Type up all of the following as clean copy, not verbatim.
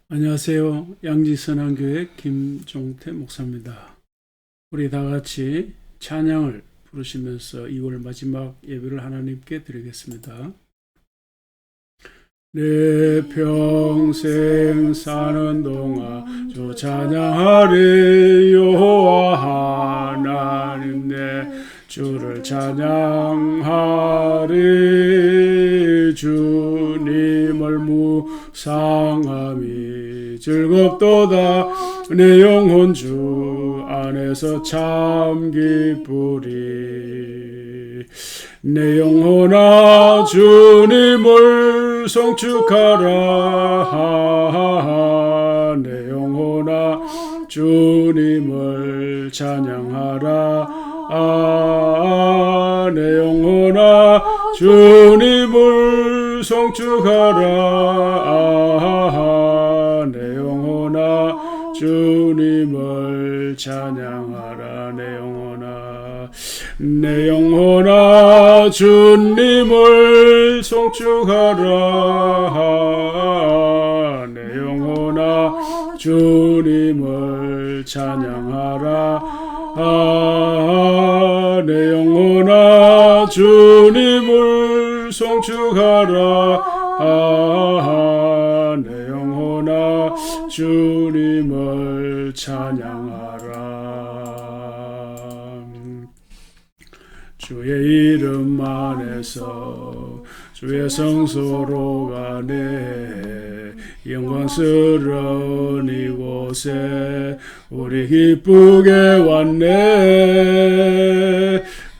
안녕하세요. 양지선한교회 김종태 목사입니다. 우리 다 같이 찬양을 부르시면서 2월 마지막 예배를 하나님께 드리겠습니다. 내 평생 사는 동안 주 찬양하리. 여호와 하나님 내 주를 찬양하리. 주님을 묵상함이 즐겁도다. 내 영혼 주 안에서 참 기쁘리. 내 영혼아 주님을 송축하라. 내 영혼아 주님을 찬양하라. 내 영혼아 주님을 송축하라. 내 영혼아 주님을 찬양하라. 내 영혼아 내 영혼아 주님을 송축하라. 내 영혼아 주님을 찬양하라. 내 영혼아 주님을 송축하라. 내 영혼아 주님을 찬양하라. 주의 이름 안에서 주의 성소로 가네. 영광스러운 이곳에 우리 기쁘게 왔네.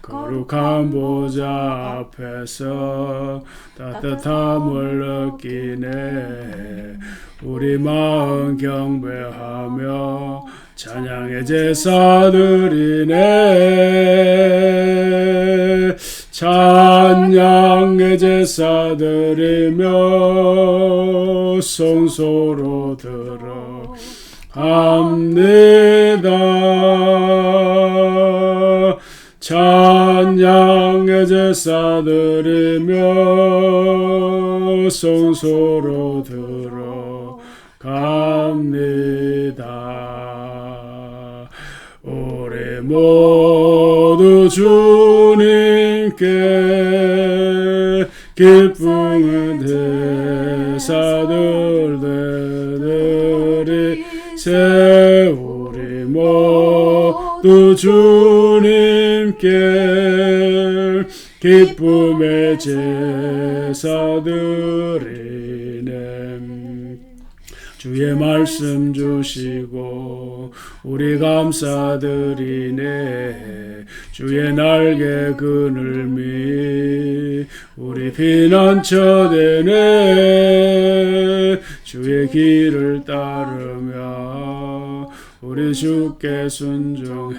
거룩한 보좌 앞에서 따뜻함을 느끼네. 우리 마음 경배하며 찬양의 제사 드리네. 찬양의 제사 드리며 성소로 들어갑니다. 찬양의 제사 드리며 성소로 들어갑니다. 우리 모두 주님께 기쁨의 제사들 드리세. 우리 모두 주님께 기쁨의 제사 드리네. 주의 말씀 주시고 우리 감사드리네. 주의 날개 그늘미 우리 피난처 되네. 주의 길을 따르며 우리 주께 순종해.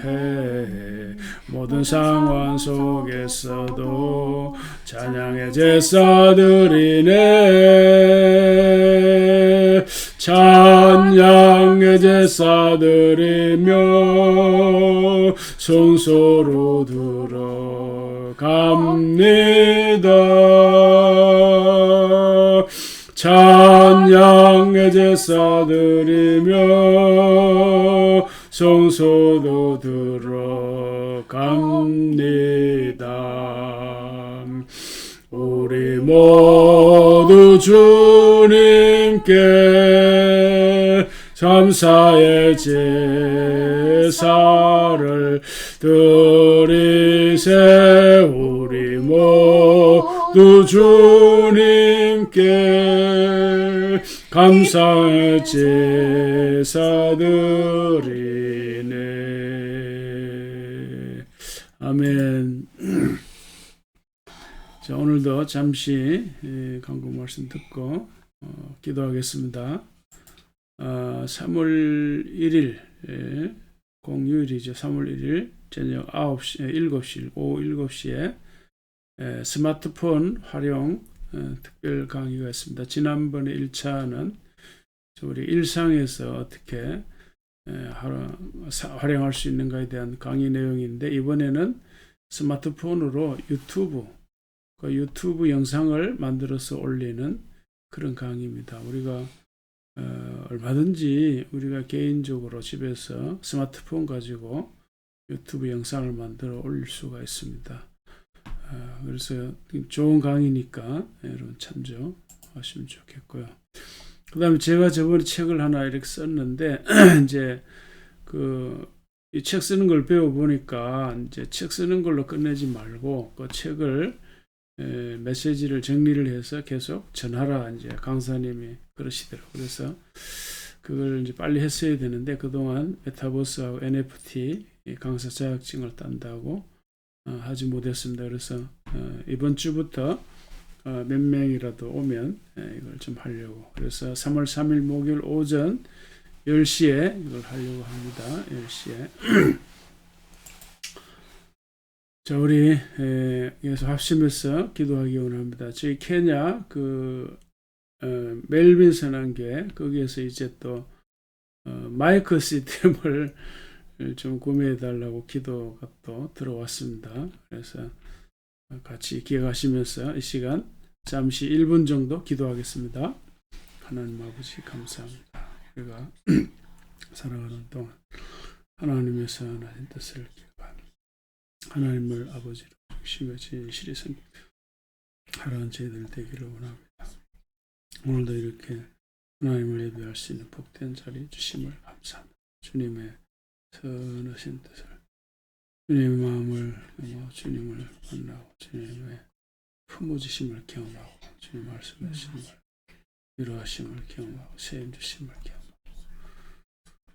모든 상황 속에서도 찬양의 제사 드리네. 찬양의 제사 드리며 성소로 들어갑니다. 찬양의 제사 드리며 성소도 들어갑니다. 우리 모두 주님께 감사의 제사를 드리세. 우리 모두 주님께 감사의 제사 드리네. 아멘. 자, 오늘도 잠시 강구 말씀 듣고 기도하겠습니다. 3월 1일 공휴일이죠. 3월 1일 저녁 7시, 오후 7시에 스마트폰 활용 특별 강의가 있습니다. 지난번에 1차는 우리 일상에서 어떻게 활용할 수 있는가에 대한 강의 내용인데, 이번에는 스마트폰으로 유튜브 영상을 만들어서 올리는 그런 강의입니다. 우리가 얼마든지 우리가 개인적으로 집에서 스마트폰 가지고 유튜브 영상을 만들어 올릴 수가 있습니다. 그래서 좋은 강의니까 여러분 참조하시면 좋겠고요. 그 다음에 제가 저번에 책을 하나 이렇게 썼는데, 이제 이 책 쓰는 걸 배워보니까 이제 책 쓰는 걸로 끝내지 말고 그 책을 메시지를 정리를 해서 계속 전하라, 이제 강사님이 그러시더라고요. 그래서 그걸 이제 빨리 했어야 되는데, 그동안 메타버스하고 NFT 강사 자격증을 딴다고 하지 못했습니다. 그래서 이번 주부터 몇 명이라도 오면 이걸 좀 하려고, 그래서 3월 3일 목요일 오전 10시에 이걸 하려고 합니다. 10시에. 자, 우리 계속 합심해서 기도하기 원합니다. 저희 케냐 멜빈 선한교회, 거기에서 이제 또 마이크 시스템을 좀 구매해 달라고 기도가 또 들어왔습니다. 그래서 같이 기억하시면서 이 시간 잠시 1분 정도 기도하겠습니다. 하나님 아버지 감사합니다. 우리가 살아가는 동안 하나님의 선하신 뜻을 기억합니다. 하나님을 아버지로 중심에 진실이 하나님 저희들 되기를 원합니다. 오늘도 이렇게 하나님을 예배할 수 있는 복된 자리 주심을 감사합니다. 주님의 선하신 뜻을, 주님의 마음을 주님을 만나고 주님의 품어주심을 경험하고 주님 말씀하심을 위로하심을 경험하고 세임 주심을 경험하고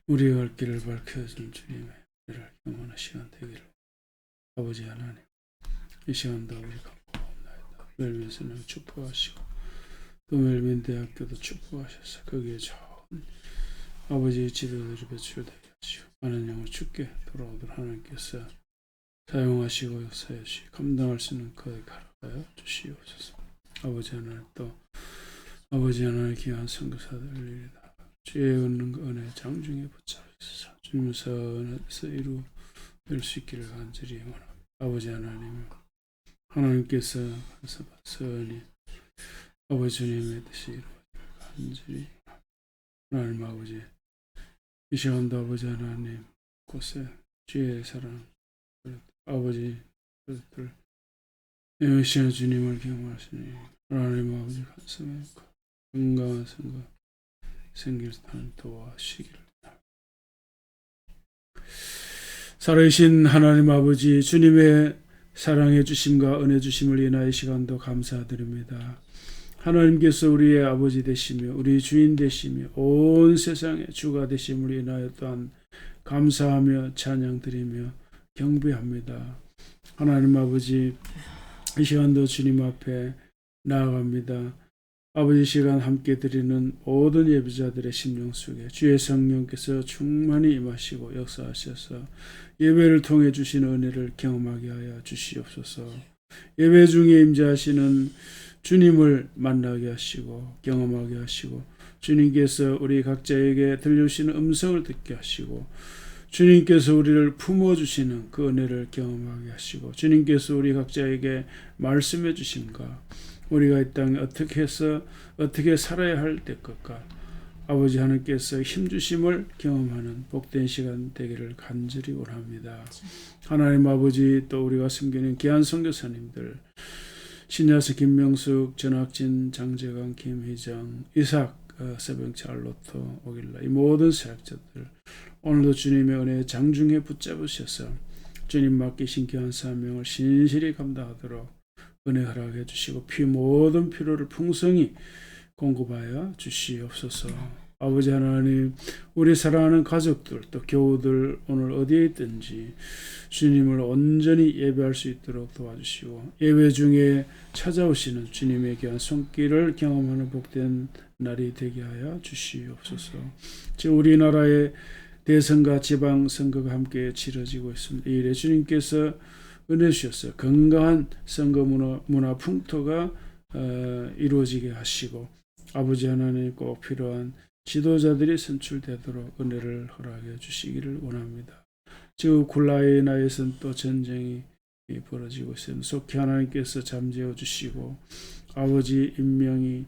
우리의 갈 길을 밝혀준 주님의 은혜를 경험하는 시간 되기를. 아버지 하나님, 이 시간도 우리 갖고옵나이다. 멜빈스는 축복하시고 또 멜빈 대학교도 축복하셔서 거기에 좋은 아버지의 지도들이 배출되게 하시고 많은 영을 주께 돌아오도록 하나님께서 사용하시고 역사해 주시 감당할 수 있는 거에 가라하여 주시옵소서. 아버지 하나님, 또 아버지 하나님 귀한 선교사들이다. 주의 은혜 장중에 붙잡으소서. 주님 선에서 이루될 수 있기를 간절히 원합니다. 아버지 하나님, 하나님께서 선이 아버지 주님의 뜻이 이루어지기를 간절히 원합니다. 하나님 아버지, 이 시간도 아버지 하나님 곳에 주의 사랑 아버지 그것들 여호시아 주님을 경험하시니 하나님 아버지 가슴에 건강한 선거 생길 한 도와주시기를. 살아계신 하나님 아버지, 주님의 사랑해 주심과 은혜 주심을 인하여 시간도 감사드립니다. 하나님께서 우리의 아버지 되시며 우리 주인 되시며 온 세상의 주가 되심을 인하여 또한 감사하며 찬양드리며 경배합니다. 하나님 아버지, 이 시간도 주님 앞에 나아갑니다. 아버지, 시간 함께 드리는 모든 예배자들의 심령 속에 주의 성령께서 충만히 임하시고 역사하셔서 예배를 통해 주시는 은혜를 경험하게 하여 주시옵소서. 예배 중에 임재하시는 주님을 만나게 하시고 경험하게 하시고, 주님께서 우리 각자에게 들려주시는 음성을 듣게 하시고, 주님께서 우리를 품어주시는 그 은혜를 경험하게 하시고, 주님께서 우리 각자에게 말씀해 주심과 우리가 이 땅에 어떻게 해서 어떻게 살아야 할 것과 아버지 하나님께서 힘주심을 경험하는 복된 시간 되기를 간절히 원합니다. 하나님 아버지, 또 우리가 섬기는 귀한 선교사님들 신야수, 김명숙, 전학진, 장재강, 김희정, 이삭, 새벽철 로또 오길라 이 모든 사역자들 오늘도 주님의 은혜에 장중에 붙잡으셔서 주님 맡기신 귀한 사명을 신실히 감당하도록 은혜 허락해 주시고 모든 필요를 풍성히 공급하여 주시옵소서. 아버지 하나님, 우리 사랑하는 가족들 또 교우들 오늘 어디에 있든지 주님을 온전히 예배할 수 있도록 도와주시고 예배 중에 찾아오시는 주님의 귀한 손길을 경험하는 복된 날이 되게 하여 주시옵소서. 지금 우리나라의 대선과 지방선거가 함께 치러지고 있습니다. 이 일에 주님께서 은혜 주셔서 건강한 선거 문화 풍토가 이루어지게 하시고 아버지 하나님 꼭 필요한 지도자들이 선출되도록 은혜를 허락해 주시기를 원합니다. 지금 우크라이나에서는 또 전쟁이 벌어지고 있습니다. 속히 하나님께서 잠재워 주시고 아버지 인명이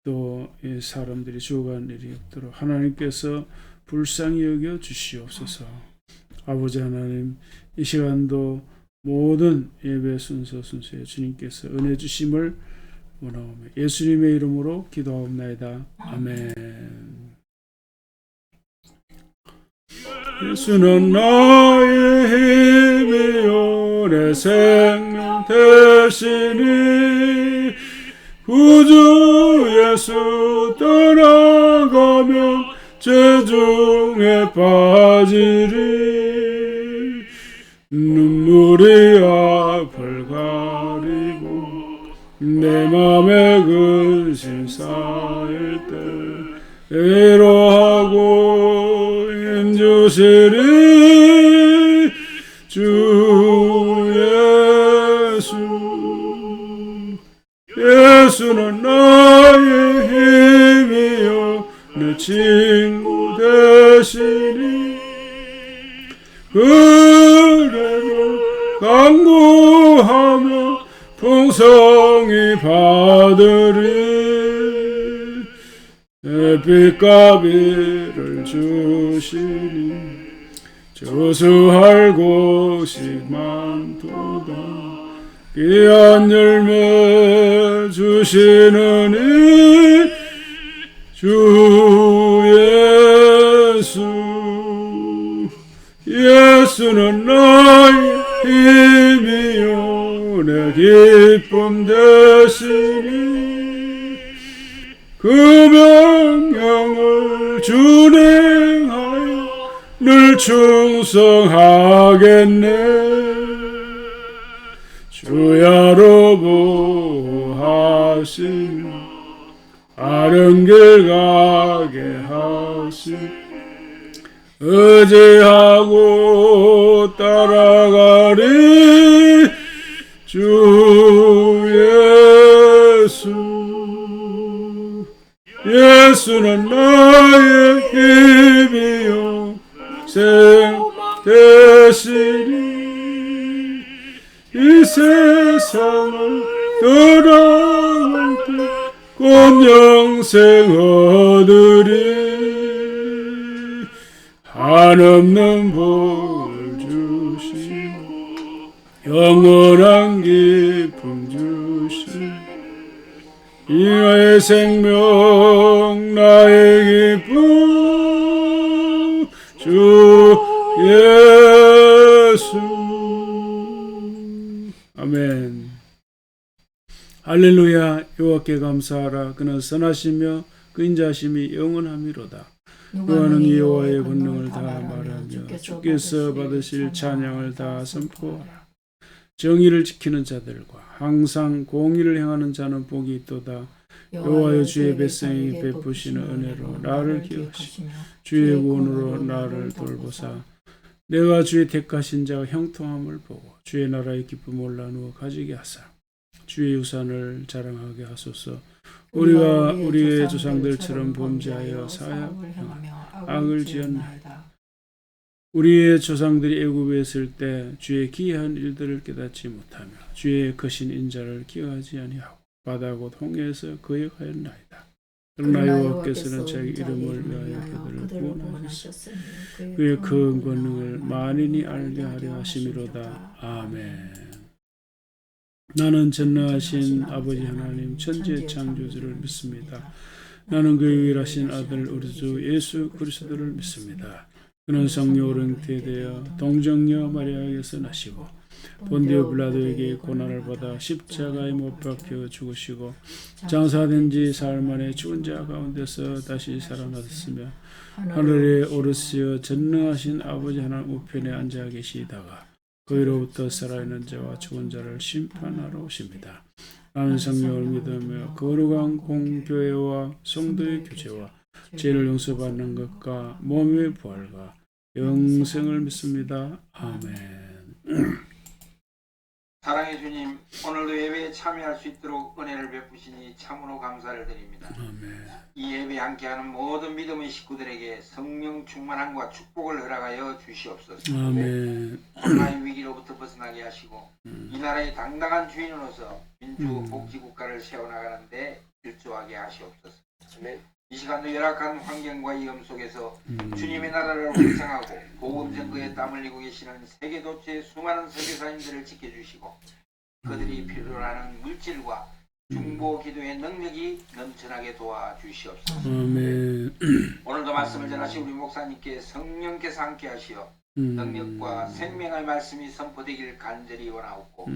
또 사람들이 죽어가는 일이 없도록 하나님께서 불쌍히 여겨 주시옵소서. 아버지 하나님, 이 시간도 모든 예배 순서에 주님께서 은혜 주심을 원하오며 예수님의 이름으로 기도하옵나이다. 아멘. 예수는 나의 힘이요 내 생명 되시니 구주 예수 떠나가면 죄중에 빠지리 눈물이 앞을 가리고 내 맘에 근심 쌓일 때 애로하고 힘주시리 주 예수 예수는 나의 힘이요 내 친구 되시니 그대를 간구하며 풍성히 받으리 빛가비를 주시니 저수할 곳이 많도다 귀한 열매 주시느니 주 예수는 나의 힘이요 내 기쁨 되시니 그 명령을 준행하여 늘 충성하겠네 주야로 보호하시며 바른 길 가게 하시며 의지하고 따라가리 주 예수는 나의 힘이요 생 되시니 이 세상을 떠나갈 때 곧 영생 얻으리 한없는 복을 주시고 영원한 기쁨 주시고 나의 생명 나의 기쁨 주 예수 아멘. 할렐루야. 여호와께 감사하라. 그는 선하시며 그 인자하심이 영원함이로다. 누가는 여호와의 권능을 다 말하며 주께서 받으실 찬양을 다 선포하라. 정의를 지키는 자들과 항상 공의를 행하는 자는 복이 있도다. 여호와여 주의 백성에게 베푸시는 은혜로 나를 기억하시며 주의 구원으로 나를 돌보사 내가 주의 택하신 자가 형통함을 보고 주의 나라의 기쁨을 나누어 가지게 하사 주의 유산을 자랑하게 하소서. 우리가 우리의 조상들처럼 범죄하여 사역을 행하며 악을 지었나이다. 우리의 조상들이 애굽에 있을 때 주의 기이한 일들을 깨닫지 못하며 주의 거신 인자를 기억하지 아니하고 바다 곧 홍해에서 거역하였나이다. 그러나 여호와께서는 자기 이름을 위하여 그들을 구원하셨으니 그의 큰 권능을 만인이 알게 하려 하심이로다. 아멘. 나는 전능하신 아버지 하나님 천지의 창조주를 믿습니다. 나는 그의 유일하신 아들 우리 주 예수 그리스도를 믿습니다. 그는 성령으로 잉태되어 동정녀 마리아에게서 나시고 본디오 빌라도에게 고난을 받아 십자가에 못 박혀 죽으시고 장사된 지 사흘 만에 죽은 자 가운데서 다시 살아났으며 하늘에 오르시어 전능하신 아버지 하나님 우편에 앉아 계시다가 거기로부터 살아있는 자와 죽은 자를 심판하러 오십니다. 나는 성령을 믿으며 거룩한 공교회와 성도의 교제와 죄를 용서받는 것과 몸의 부활과 영생을 믿습니다. 아멘. 사랑의 주님, 오늘도 예배에 참여할 수 있도록 은혜를 베푸시니 참으로 감사를 드립니다. 아멘. 이 예배에 함께하는 모든 믿음의 식구들에게 성령 충만함과 축복을 허락하여 주시옵소서. 아멘. 코로나의 위기로부터 벗어나게 하시고 이 나라의 당당한 주인으로서 민주복지국가를 세워나가는데 일조하게 하시옵소서. 이 시간도 열악한 환경과 위험 속에서 주님의 나라를 확장하고 복음 전거에 땀 흘리고 계시는 세계 도처의 수많은 선교사님들을 지켜주시고 그들이 필요로 하는 물질과 중보 기도의 능력이 넘쳐나게 도와주시옵소서. 아멘. 오늘도 말씀을 전하신 우리 목사님께 성령께서 함께 하시어 능력과 생명의 말씀이 선포되길 간절히 원하옵고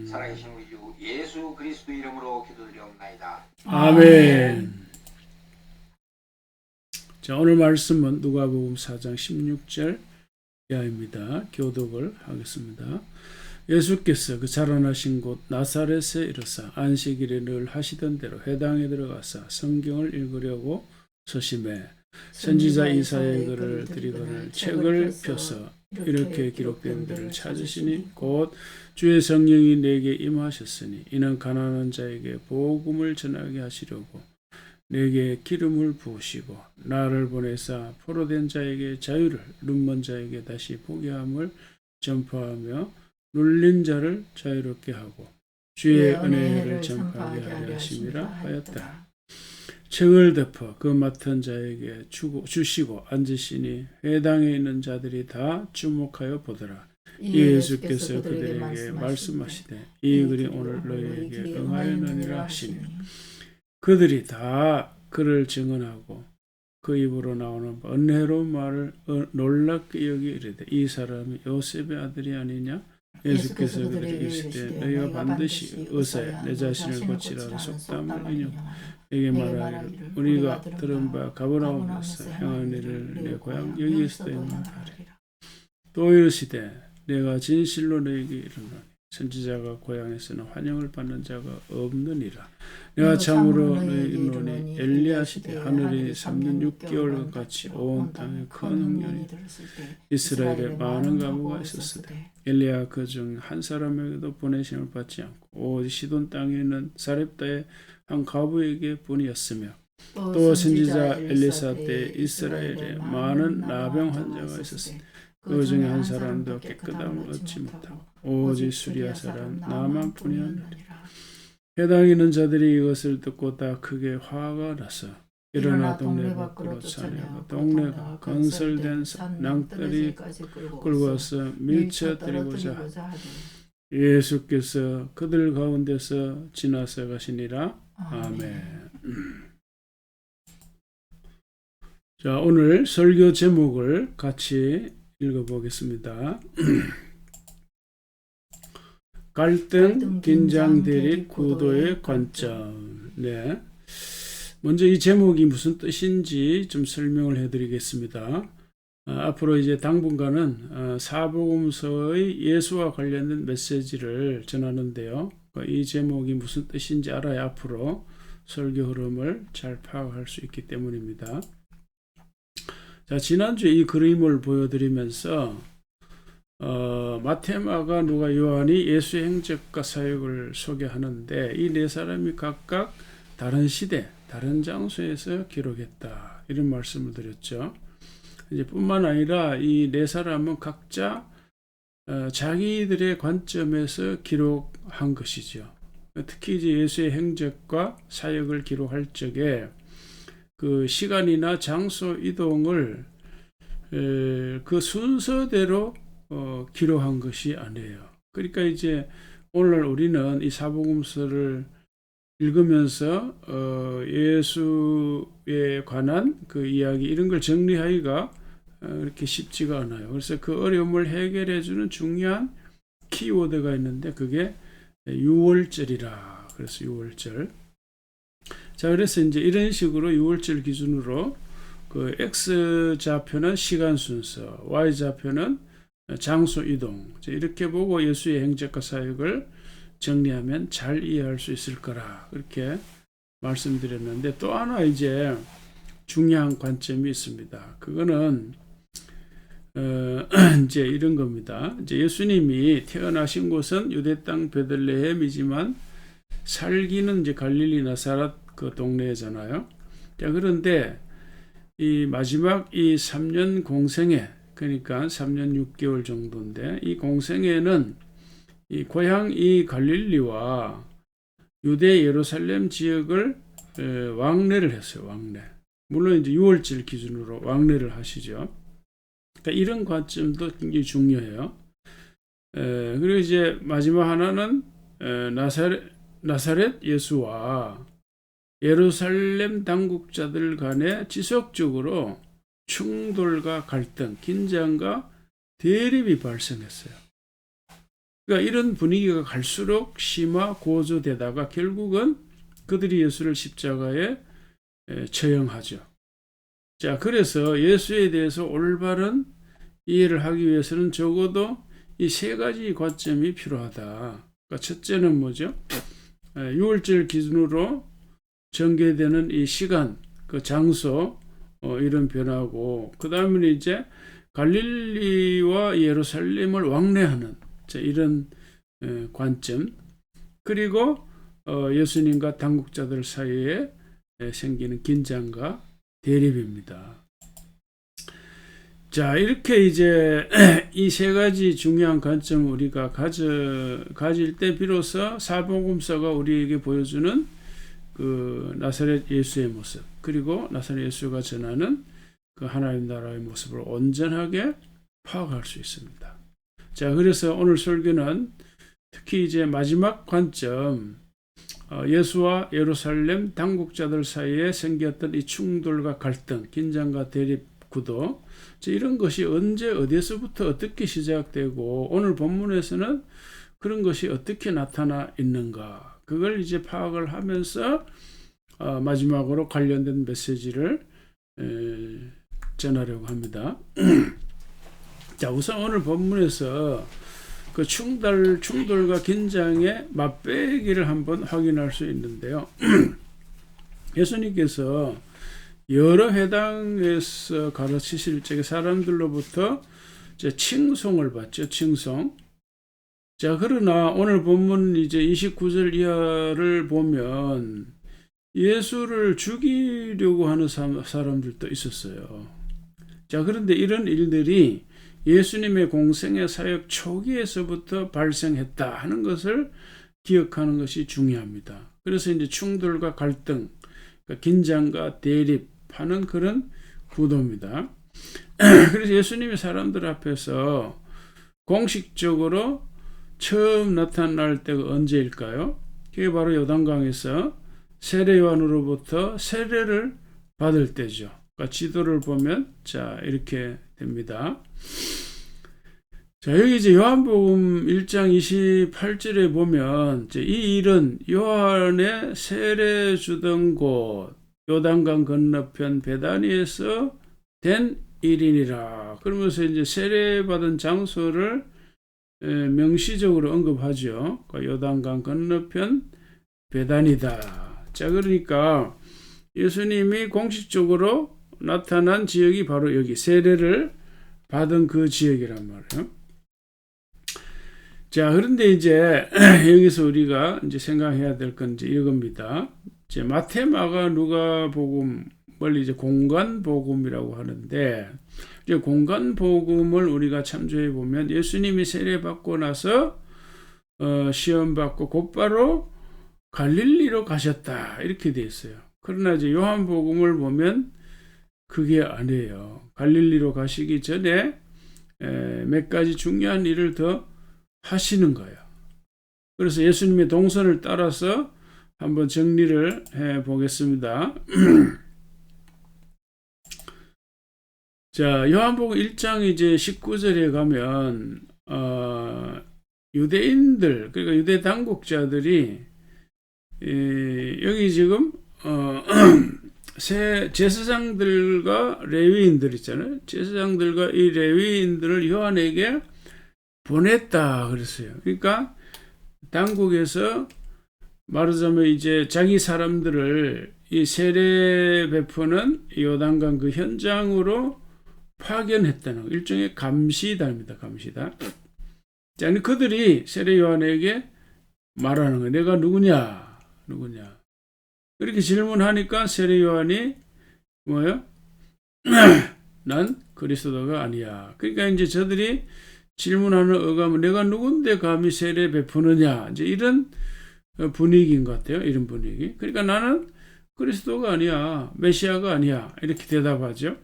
살아계신 우리 주 예수 그리스도 이름으로 기도드리옵나이다. 아멘. 자, 오늘 말씀은 누가복음 4장 16절 이하입니다. 교독을 하겠습니다. 예수께서 그 자라나신 곳 나사렛에 이르사 안식일에 늘 하시던 대로 회당에 들어가사 성경을 읽으려고 서심해 선지자 이사야의 글을 들이거늘 책을 펴서 이렇게 기록된 데를 찾으시니 곧 주의 성령이 내게 임하셨으니 이는 가난한 자에게 복음을 전하게 하시려고 내게 기름을 부으시고 나를 보내사 포로된 자에게 자유를 눈먼 자에게 다시 보게 함을 전파하며 눌린 자를 자유롭게 하고 주의 은혜를 전파하게 하려 하심이라 하였다. 책을 덮어 그 맡은 자에게 주시고 앉으시니 회당에 있는 자들이 다 주목하여 보더라. 예수께서 그들에게 말씀하시되 이 글이 오늘 너희에게 응하였느니라 하시니 그들이 다 그를 증언하고 그 입으로 나오는 은혜로운 말을 놀랍게 여기 이르되 이 사람이 요셉의 아들이 아니냐? 예수께서 그들에게 이르시되 너희가 반드시 의사야 내 자신을 고치라는 속담을 인용 내게 말하기를 우리가 들은 바 가버나움에서 행한 일을 내 고향 여기에서도 행하리라. 또 이르시되 내가 진실로 너희에게 이르노니 선지자가 고향에서는 환영을 받는 자가 없느니라. 내가 참으로 너희에게 이르노니 엘리야 시대 하늘이 3년 6개월과 같이 온 땅에 큰 흥년이 이스라엘에 많은 가무가 있었으되 엘리야 그중 한 사람에게도 보내심을 받지 않고 오직 시돈 땅에 있는 사렙다의 한 과부에게 뿐이었으며 또 선지자 엘리사 때 이스라엘에 많은 나병 환자가 있었으니 그 중에 한 사람도 깨끗함을 얻지 못하고 오직 수리아 사람 나만 뿐이었느니라. 회당에 있는 자들이 이것을 듣고 다 크게 화가 나서 일어나 동네 밖으로 쫓아내고 동네가 건설된 낭떠리까지 끌고 와서 밀쳐드리고자 하니 예수께서 그들 가운데서 지나서 가시니라. 아멘. 자, 오늘 설교 제목을 같이 읽어보겠습니다. 갈등, 긴장, 대립, 구도의 관점. 네. 먼저 이 제목이 무슨 뜻인지 좀 설명을 해드리겠습니다. 앞으로 이제 당분간은 사복음서의 예수와 관련된 메시지를 전하는데요. 이 제목이 무슨 뜻인지 알아야 앞으로 설교 흐름을 잘 파악할 수 있기 때문입니다. 자, 지난주에 이 그림을 보여드리면서 마태, 마가, 누가, 요한이 예수의 행적과 사역을 소개하는데 이 네 사람이 각각 다른 시대, 다른 장소에서 기록했다. 이런 말씀을 드렸죠. 이제 뿐만 아니라 이 네 사람은 각자 자기들의 관점에서 기록한 것이죠. 특히 이제 예수의 행적과 사역을 기록할 적에 그 시간이나 장소 이동을 그 순서대로 기록한 것이 아니에요. 그러니까 이제 오늘 우리는 이 사복음서를 읽으면서 예수에 관한 그 이야기 이런 걸 정리하기가 그렇게 쉽지가 않아요. 그래서 그 어려움을 해결해 주는 중요한 키워드가 있는데 그게 유월절이라. 그래서 유월절. 자, 그래서 이제 이런 식으로 유월절 기준으로 그 X 좌표는 시간 순서, Y 좌표는 장소 이동. 이렇게 보고 예수의 행적과 사역을 정리하면 잘 이해할 수 있을 거라. 그렇게 말씀드렸는데 또 하나 이제 중요한 관점이 있습니다. 그거는 이제 이런 겁니다. 이제 예수님이 태어나신 곳은 유대 땅 베들레헴이지만 살기는 이제 갈릴리 나사렛 그 동네잖아요. 자, 그런데 이 마지막 이 3년 공생애, 그러니까 3년 6개월 정도인데 이 공생애는 이 고향 이 갈릴리와 유대 예루살렘 지역을 왕래를 했어요. 왕래. 물론 이제 6월절 기준으로 왕래를 하시죠. 그러니까 이런 관점도 굉장히 중요해요. 그리고 이제 마지막 하나는 나사렛 예수와 예루살렘 당국자들 간에 지속적으로 충돌과 갈등, 긴장과 대립이 발생했어요. 그러니까 이런 분위기가 갈수록 심화 고조되다가 결국은 그들이 예수를 십자가에 처형하죠. 자, 그래서 예수에 대해서 올바른 이해를 하기 위해서는 적어도 이 세 가지 관점이 필요하다. 그러니까 첫째는 뭐죠? 6월절 기준으로 전개되는 이 시간, 그 장소, 이런 변화고, 그 다음에 이제 갈릴리와 예루살렘을 왕래하는 이런 관점, 그리고 예수님과 당국자들 사이에 생기는 긴장과 대립입니다. 자, 이렇게 이제 이 세 가지 중요한 관점을 우리가 가질 때 비로소 사복음서가 우리에게 보여주는 그 나사렛 예수의 모습, 그리고 나사렛 예수가 전하는 그 하나님 나라의 모습을 온전하게 파악할 수 있습니다. 자, 그래서 오늘 설교는 특히 이제 마지막 관점, 예수와 예루살렘 당국자들 사이에 생겼던 이 충돌과 갈등, 긴장과 대립 구도, 이런 것이 언제 어디에서부터 어떻게 시작되고 오늘 본문에서는 그런 것이 어떻게 나타나 있는가, 그걸 이제 파악을 하면서 마지막으로 관련된 메시지를 전하려고 합니다. 자, 우선 오늘 본문에서 그 충돌과 긴장의 맛배기를 한번 확인할 수 있는데요. 예수님께서 여러 회당에서 가르치실 적에 사람들로부터 칭송을 받죠. 칭송. 자, 그러나 오늘 본문 이제 29절 이하를 보면 예수를 죽이려고 하는 사람들도 있었어요. 자, 그런데 이런 일들이 예수님의 공생의 사역 초기에서부터 발생했다 하는 것을 기억하는 것이 중요합니다. 그래서 이제 충돌과 갈등, 긴장과 대립하는 그런 구도입니다. 그래서 예수님이 사람들 앞에서 공식적으로 처음 나타날 때가 언제일까요? 그게 바로 요단강에서 세례요한으로부터 세례를 받을 때죠. 그러니까 지도를 보면 자, 이렇게 됩니다. 자, 여기 이제 요한복음 1장 28절에 보면 이 일은 요한의 세례 주던 곳 요단강 건너편 베다니에서 된 일이니라. 그러면서 이제 세례 받은 장소를 명시적으로 언급하죠. 요단강 건너편 베다니다. 자, 그러니까 예수님이 공식적으로 나타난 지역이 바로 여기 세례를 받은 그 지역이란 말이에요. 자, 그런데 이제 여기서 우리가 이제 생각해야 될 건 이제 이겁니다. 이제 마태, 마가, 누가 복음을 이제 공간 복음이라고 하는데, 이제 공간 복음을 우리가 참조해 보면 예수님이 세례 받고 나서 시험 받고 곧바로 갈릴리로 가셨다 이렇게 돼 있어요. 그러나 이제 요한 복음을 보면 그게 아니에요. 갈릴리로 가시기 전에 몇 가지 중요한 일을 더 하시는 거예요. 그래서 예수님의 동선을 따라서 한번 정리를 해 보겠습니다. 자, 요한복음 1장 이제 19절에 가면 유대인들, 그러니까 유대 당국자들이 여기 지금 새 제사장들과 레위인들 있잖아요. 제사장들과 이 레위인들을 요한에게 보냈다 그랬어요. 그러니까 당국에서 말하자면 이제 자기 사람들을 이 세례 베푸는 요단강 그 현장으로 파견했다는 일종의 감시단입니다. 감시단. 자, 그들이 세례 요한에게 말하는 거예요. 내가 누구냐? 이렇게 질문하니까 세례 요한이 뭐예요? 난 그리스도가 아니야. 그러니까 이제 저들이 질문하는 어감은 내가 누군데 감히 세례 베푸느냐? 이제 이런 분위기인 것 같아요. 이런 분위기. 그러니까 나는 그리스도가 아니야. 메시아가 아니야. 이렇게 대답하죠.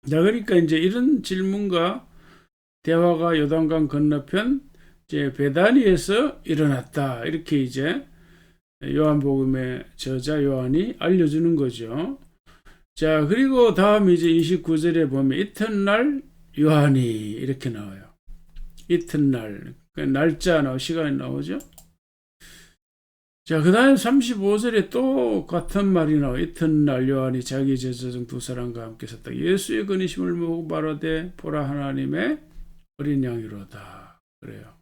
자, 그러니까 이제 이런 질문과 대화가 요단강 건너편 이제 베다니에서 일어났다. 이렇게 이제 요한복음의 저자 요한이 알려주는 거죠. 자, 그리고 다음 이제 29절에 보면 이튿날 요한이 이렇게 나와요. 이튿날. 날짜 나오고 시간이 나오죠. 자, 그 다음에 35절에 또 같은 말이 나와요. 이튿날 요한이 자기 제자 중 두 사람과 함께 섰다. 예수의 근심을 보고 말하되 보라 하나님의 어린 양이로다. 그래요.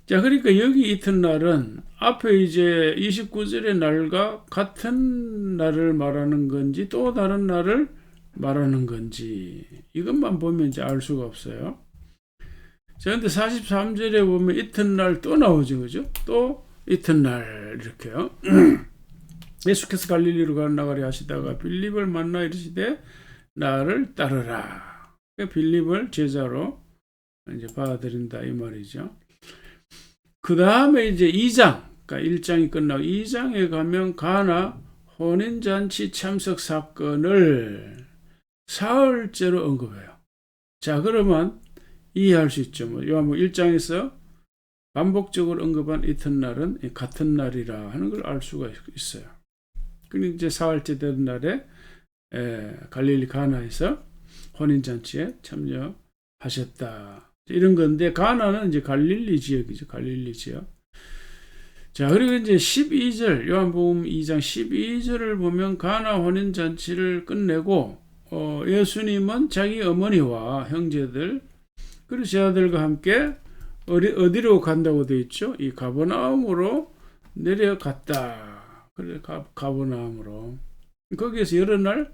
자, 그러니까 여기 이튿날은 앞에 이제 29절의 날과 같은 날을 말하는 건지 또 다른 날을 말하는 건지 이것만 보면 이제 알 수가 없어요. 자, 근데 43절에 보면 이튿날 또 나오죠. 그죠? 또 이튿날 이렇게요. 예수께서 갈릴리로 가는 나가리 하시다가 빌립을 만나 이르시되 나를 따르라. 빌립을 제자로 이제 받아들인다 이 말이죠. 그 다음에 이제 2장, 그러니까 1장이 끝나고 2장에 가면 가나 혼인잔치 참석 사건을 사흘째로 언급해요. 자, 그러면 이해할 수 있죠. 요한복음 1장에서 반복적으로 언급한 이튿날은 같은 날이라 하는 걸 알 수가 있어요. 그리고 이제 사흘째 되는 날에 갈릴리 가나에서 혼인잔치에 참여하셨다. 이런 건데 가나는 이제 갈릴리 지역이죠. 갈릴리 지역. 자, 그리고 이제 12절 요한복음 2장 12절을 보면 가나 혼인잔치를 끝내고 예수님은 자기 어머니와 형제들 그리고 제 아들과 함께 어디로 간다고 되어 있죠? 이 가버나움으로 내려갔다. 그래 가버나움으로 거기에서 여러 날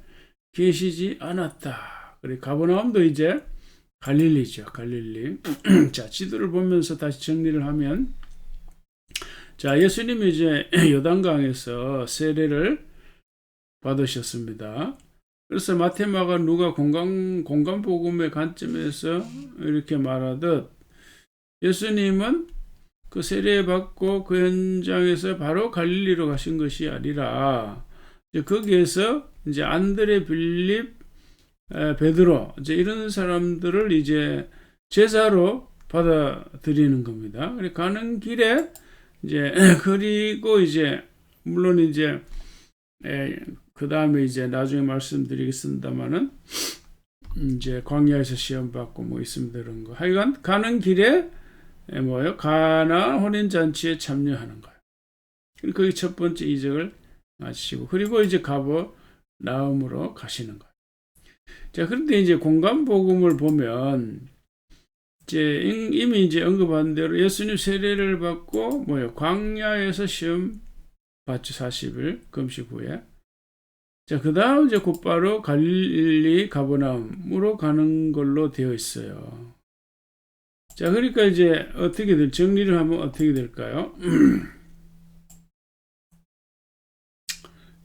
계시지 않았다. 그래 가버나움도 이제 갈릴리죠. 갈릴리. 자, 지도를 보면서 다시 정리를 하면 자, 예수님이 이제 요단강에서 세례를 받으셨습니다. 그래서 마태, 마가, 누가 공간복음의 관점에서 이렇게 말하듯 예수님은 그 세례 받고 그 현장에서 바로 갈릴리로 가신 것이 아니라 이제 거기에서 이제 안드레, 빌립, 베드로 이제 이런 사람들을 이제 제자로 받아들이는 겁니다. 가는 길에 이제 그리고 이제 물론 이제 그 다음에 이제 나중에 말씀드리겠습니다만은 이제 광야에서 시험 받고 뭐 있습니다 이런 거. 하여간 가는 길에 뭐요? 가나 혼인잔치에 참여하는 거예요. 거기 첫 번째 이적을 마치고 그리고 이제 가버나움으로 가시는 거예요. 자, 그런데 이제 공간복음을 보면 이제 이미 이제 언급한 대로 예수님 세례를 받고 뭐요? 광야에서 시험 받죠. 40일 금식 후에. 자, 그 다음 이제 곧바로 갈릴리 가버나움으로 가는 걸로 되어 있어요. 자, 그러니까 이제 정리를 하면 어떻게 될까요?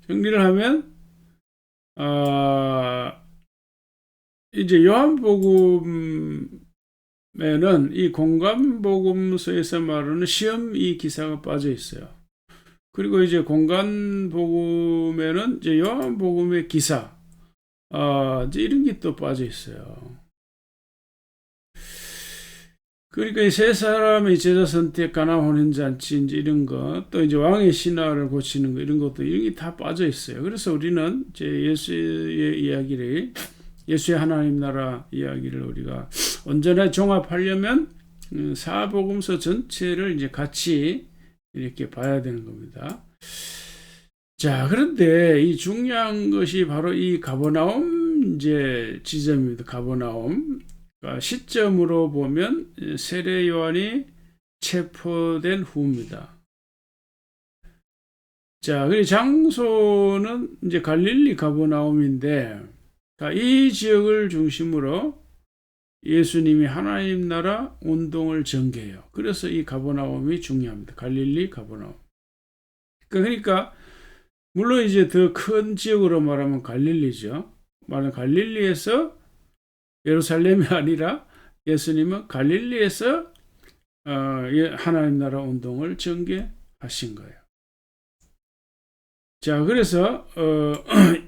정리를 하면, 이제 요한복음에는 이 공간복음서에서 말하는 시험 이 기사가 빠져 있어요. 그리고 이제 공간복음에는 이제 요한복음의 기사, 이제 이런 게 또 빠져 있어요. 그러니까 이 세 사람의 제자 선택, 가나 혼인잔치, 이제 이런 거, 또 이제 왕의 신하를 고치는 거, 이런 것도, 이런 게 다 빠져 있어요. 그래서 우리는 이제 예수의 이야기를, 예수의 하나님 나라 이야기를 우리가 온전히 종합하려면, 사복음서 전체를 이제 같이 이렇게 봐야 되는 겁니다. 자, 그런데 이 중요한 것이 바로 이 가버나움 이제 지점입니다. 가버나움. 시점으로 보면 세례 요한이 체포된 후입니다. 자, 그리고 장소는 이제 갈릴리 가버나움인데, 이 지역을 중심으로 예수님이 하나님 나라 운동을 전개해요. 그래서 이 가버나움이 중요합니다. 갈릴리 가버나움. 그러니까 물론 이제 더 큰 지역으로 말하면 갈릴리죠. 말하는 갈릴리에서 예루살렘이 아니라 예수님은 갈릴리에서 하나님 나라 운동을 전개하신 거예요. 자, 그래서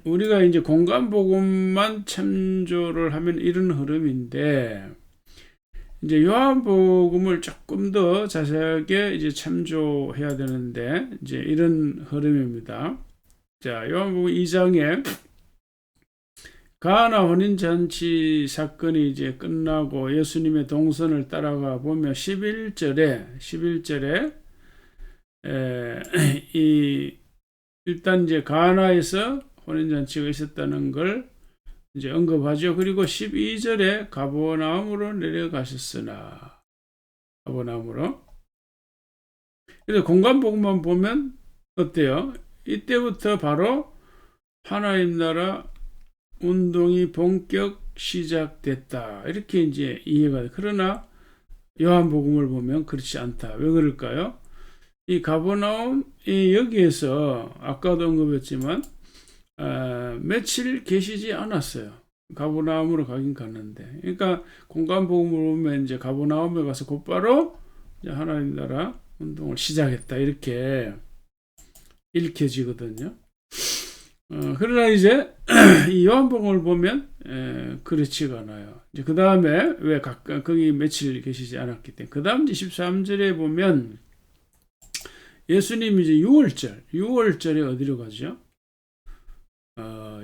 우리가 이제 공간복음만 참조를 하면 이런 흐름인데, 이제 요한복음을 조금 더 자세하게 이제 참조해야 되는데, 이제 이런 흐름입니다. 자, 요한복음 2장에 가나 혼인잔치 사건이 이제 끝나고 예수님의 동선을 따라가 보면 11절에 일단 이제 가나에서 혼인잔치가 있었다는 걸 이제 언급하죠. 그리고 12절에 가버나움으로 내려가셨으나, 가버나움으로. 그래서 공간복음만 보면 어때요? 이때부터 바로 하나님 나라 운동이 본격 시작됐다. 이렇게 이제 이해가 돼. 그러나 요한복음을 보면 그렇지 않다. 왜 그럴까요? 이 가버나움, 여기에서 아까도 언급했지만 며칠 계시지 않았어요. 가버나움으로 가긴 갔는데. 그러니까 공간복음을 보면 이제 가버나움에 가서 곧바로 이제 하나님 나라 운동을 시작했다. 이렇게 읽혀지거든요. 그러나 이제 이 요한복음을 보면 그렇지가 않아요. 이제 그 다음에 왜 거기 며칠 계시지 않았기 때문에 그 다음 13절에 보면 예수님이 이제 6월절에 어디로 가죠?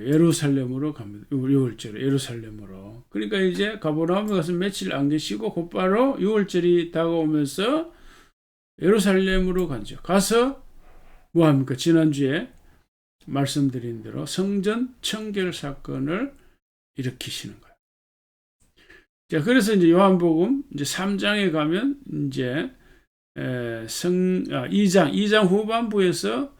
예루살렘으로 갑니다. 6월절에 예루살렘으로. 그러니까 이제 가버나움에 가서 며칠 안 계시고 곧바로 6월절이 다가오면서 예루살렘으로 가죠. 가서 뭐 합니까? 지난주에 말씀드린 대로 성전 청결 사건을 일으키시는 거예요. 자, 그래서 이제 요한복음 이제 3장에 가면 이제 2장 후반부에서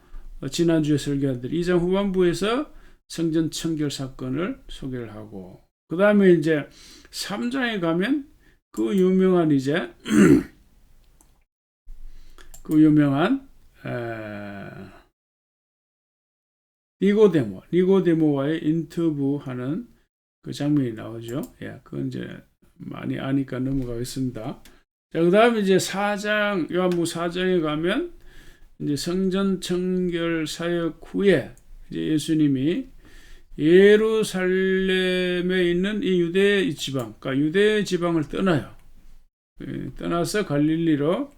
지난주에 설교한 대로 2장 후반부에서 성전 청결 사건을 소개를 하고, 그 다음에 이제 3장에 가면 그 유명한 이제 그 유명한 니고데모와의 인터뷰하는 그 장면이 나오죠. 예, 그건 이제 많이 아니까 넘어가겠습니다. 자, 그 다음에 이제 4장, 요한복음 4장에 가면 이제 성전 청결 사역 후에 이제 예수님이 예루살렘에 있는 이 유대 지방, 그러니까 유대 지방을 떠나요. 떠나서 갈릴리로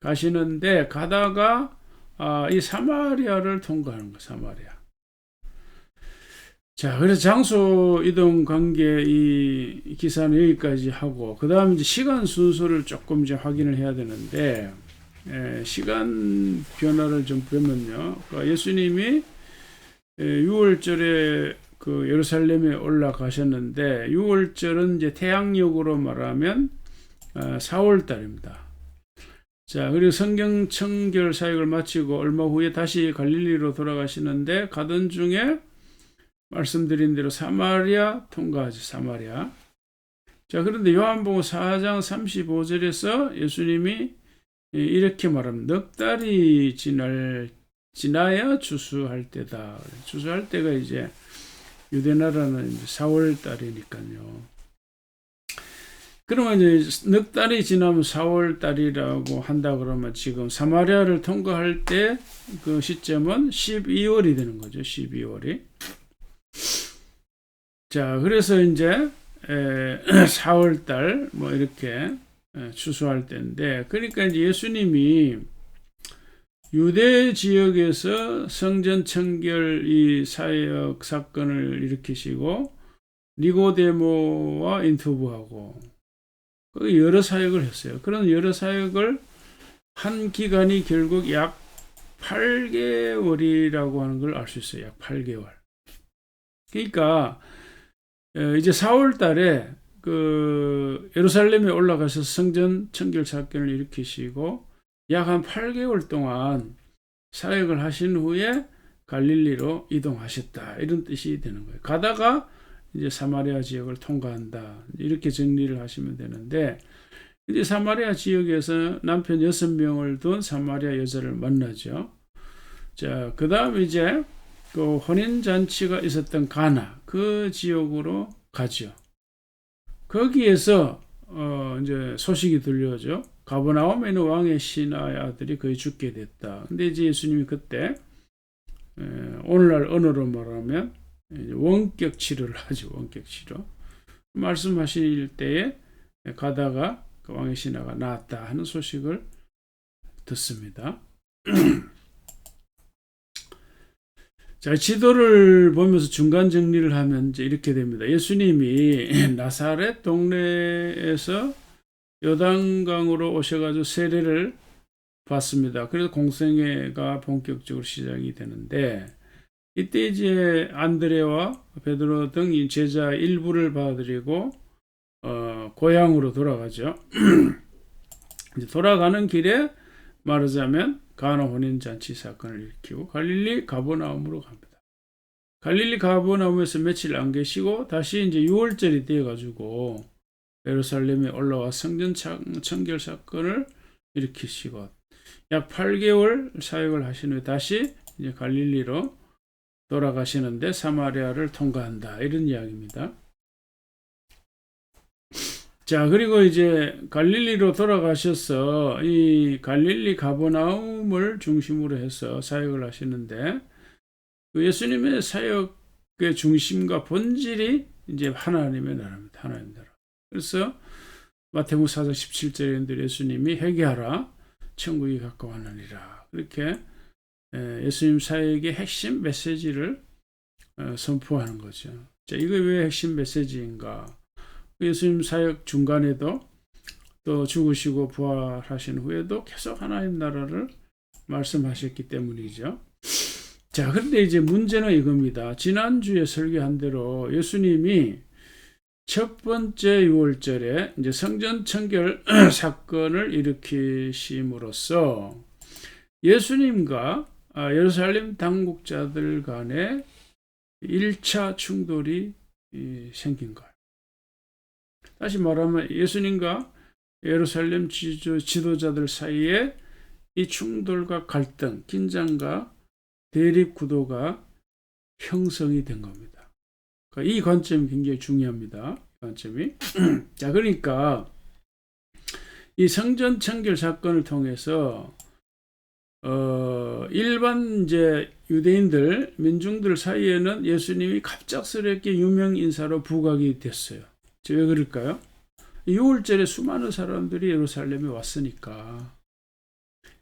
가시는데 가다가 이 사마리아를 통과하는 거예요. 사마리아. 자, 그래서 장소 이동 관계 이 기사는 여기까지 하고, 그 다음 이제 시간 순서를 조금 이제 확인을 해야 되는데, 시간 변화를 좀 보면요. 그러니까 예수님이 6월절에 그 예루살렘에 올라가셨는데, 6월절은 이제 태양력으로 말하면 4월달입니다. 자, 그리고 성경 청결 사역을 마치고 얼마 후에 다시 갈릴리로 돌아가시는데, 가던 중에 말씀드린 대로 사마리아 통과하죠. 사마리아. 자, 그런데 요한복음 4장 35절에서 예수님이 이렇게 말합니다. 넉 달이 지나야 주수할 때다. 주수할 때가 이제 유대나라는 이제 4월 달이니까요. 그러면 이제 넉 달이 지나면 4월 달이라고 한다 그러면 지금 사마리아를 통과할 때 그 시점은 12월이 되는 거죠. 12월이. 자, 그래서 이제 4월 달 뭐 이렇게 추수할 때인데, 그러니까 이제 예수님이 유대 지역에서 성전 청결 이 사역 사건을 일으키시고 니고데모와 인터뷰하고 여러 사역을 했어요. 그런 여러 사역을 한 기간이 결국 약 8개월이라고 하는 걸 알 수 있어요. 약 8개월. 그러니까 이제 4월 달에 그 예루살렘에 올라가서 성전 청결 사건을 일으키시고 약 한 8개월 동안 사역을 하신 후에 갈릴리로 이동하셨다. 이런 뜻이 되는 거예요. 가다가 이제 사마리아 지역을 통과한다. 이렇게 정리를 하시면 되는데, 이제 사마리아 지역에서 남편 6명을 둔 사마리아 여자를 만나죠. 자, 그 다음 이제 그 혼인잔치가 있었던 가나, 그 지역으로 가죠. 거기에서 이제 소식이 들려오죠. 가버나움에는 왕의 신하의 아들이 거의 죽게 됐다. 근데 이제 예수님이 그때 오늘날 언어로 말하면 원격 치료를 하죠. 원격 치료. 말씀하실 때에 가다가 그 왕의 신하가 나았다 하는 소식을 듣습니다. 자, 지도를 보면서 중간 정리를 하면 이제 이렇게 됩니다. 예수님이 나사렛 동네에서 요단강으로 오셔가지고 세례를 받습니다. 그래서 공생애가 본격적으로 시작이 되는데, 이때 이제 안드레와 베드로 등 제자 일부를 받아들이고 고향으로 돌아가죠. 이제 돌아가는 길에 말하자면 가나 혼인잔치 사건을 일으키고 갈릴리 가버나움으로 갑니다. 갈릴리 가버나움에서 며칠 안 계시고 다시 이제 6월절이 되어가지고 예루살렘에 올라와 성전 청결 사건을 일으키시고 약 8개월 사역을 하신 후에 다시 이제 갈릴리로 돌아가시는데 사마리아를 통과한다. 이런 이야기입니다. 자, 그리고 이제 갈릴리로 돌아가셔서 이 갈릴리 가버나움을 중심으로 해서 사역을 하시는데, 그 예수님의 사역의 중심과 본질이 이제 하나님의 나라입니다. 하나님의 나라. 그래서 마태복음 4장 17절에 예수님이 회개하라 천국이 가까워하느니라. 그렇게 예수님 사역의 핵심 메시지를 선포하는 거죠. 자, 이거 왜 핵심 메시지인가? 예수님 사역 중간에도 또 죽으시고 부활하신 후에도 계속 하나님 나라를 말씀하셨기 때문이죠. 자, 그런데 이제 문제는 이겁니다. 지난주에 설교한 대로 예수님이 첫 번째 6월절에 이제 성전 청결 사건을 일으키심으로써 예수님과 예루살렘 당국자들 간에 1차 충돌이 생긴 거예요. 다시 말하면 예수님과 예루살렘 지도자들 사이에 이 충돌과 갈등, 긴장과 대립 구도가 형성이 된 겁니다. 이 관점이 굉장히 중요합니다. 관점이. 자, 그러니까 이 성전 청결 사건을 통해서 일반 이제 유대인들, 민중들 사이에는 예수님이 갑작스럽게 유명 인사로 부각이 됐어요. 왜 그럴까요? 6월절에 수많은 사람들이 예루살렘에 왔으니까.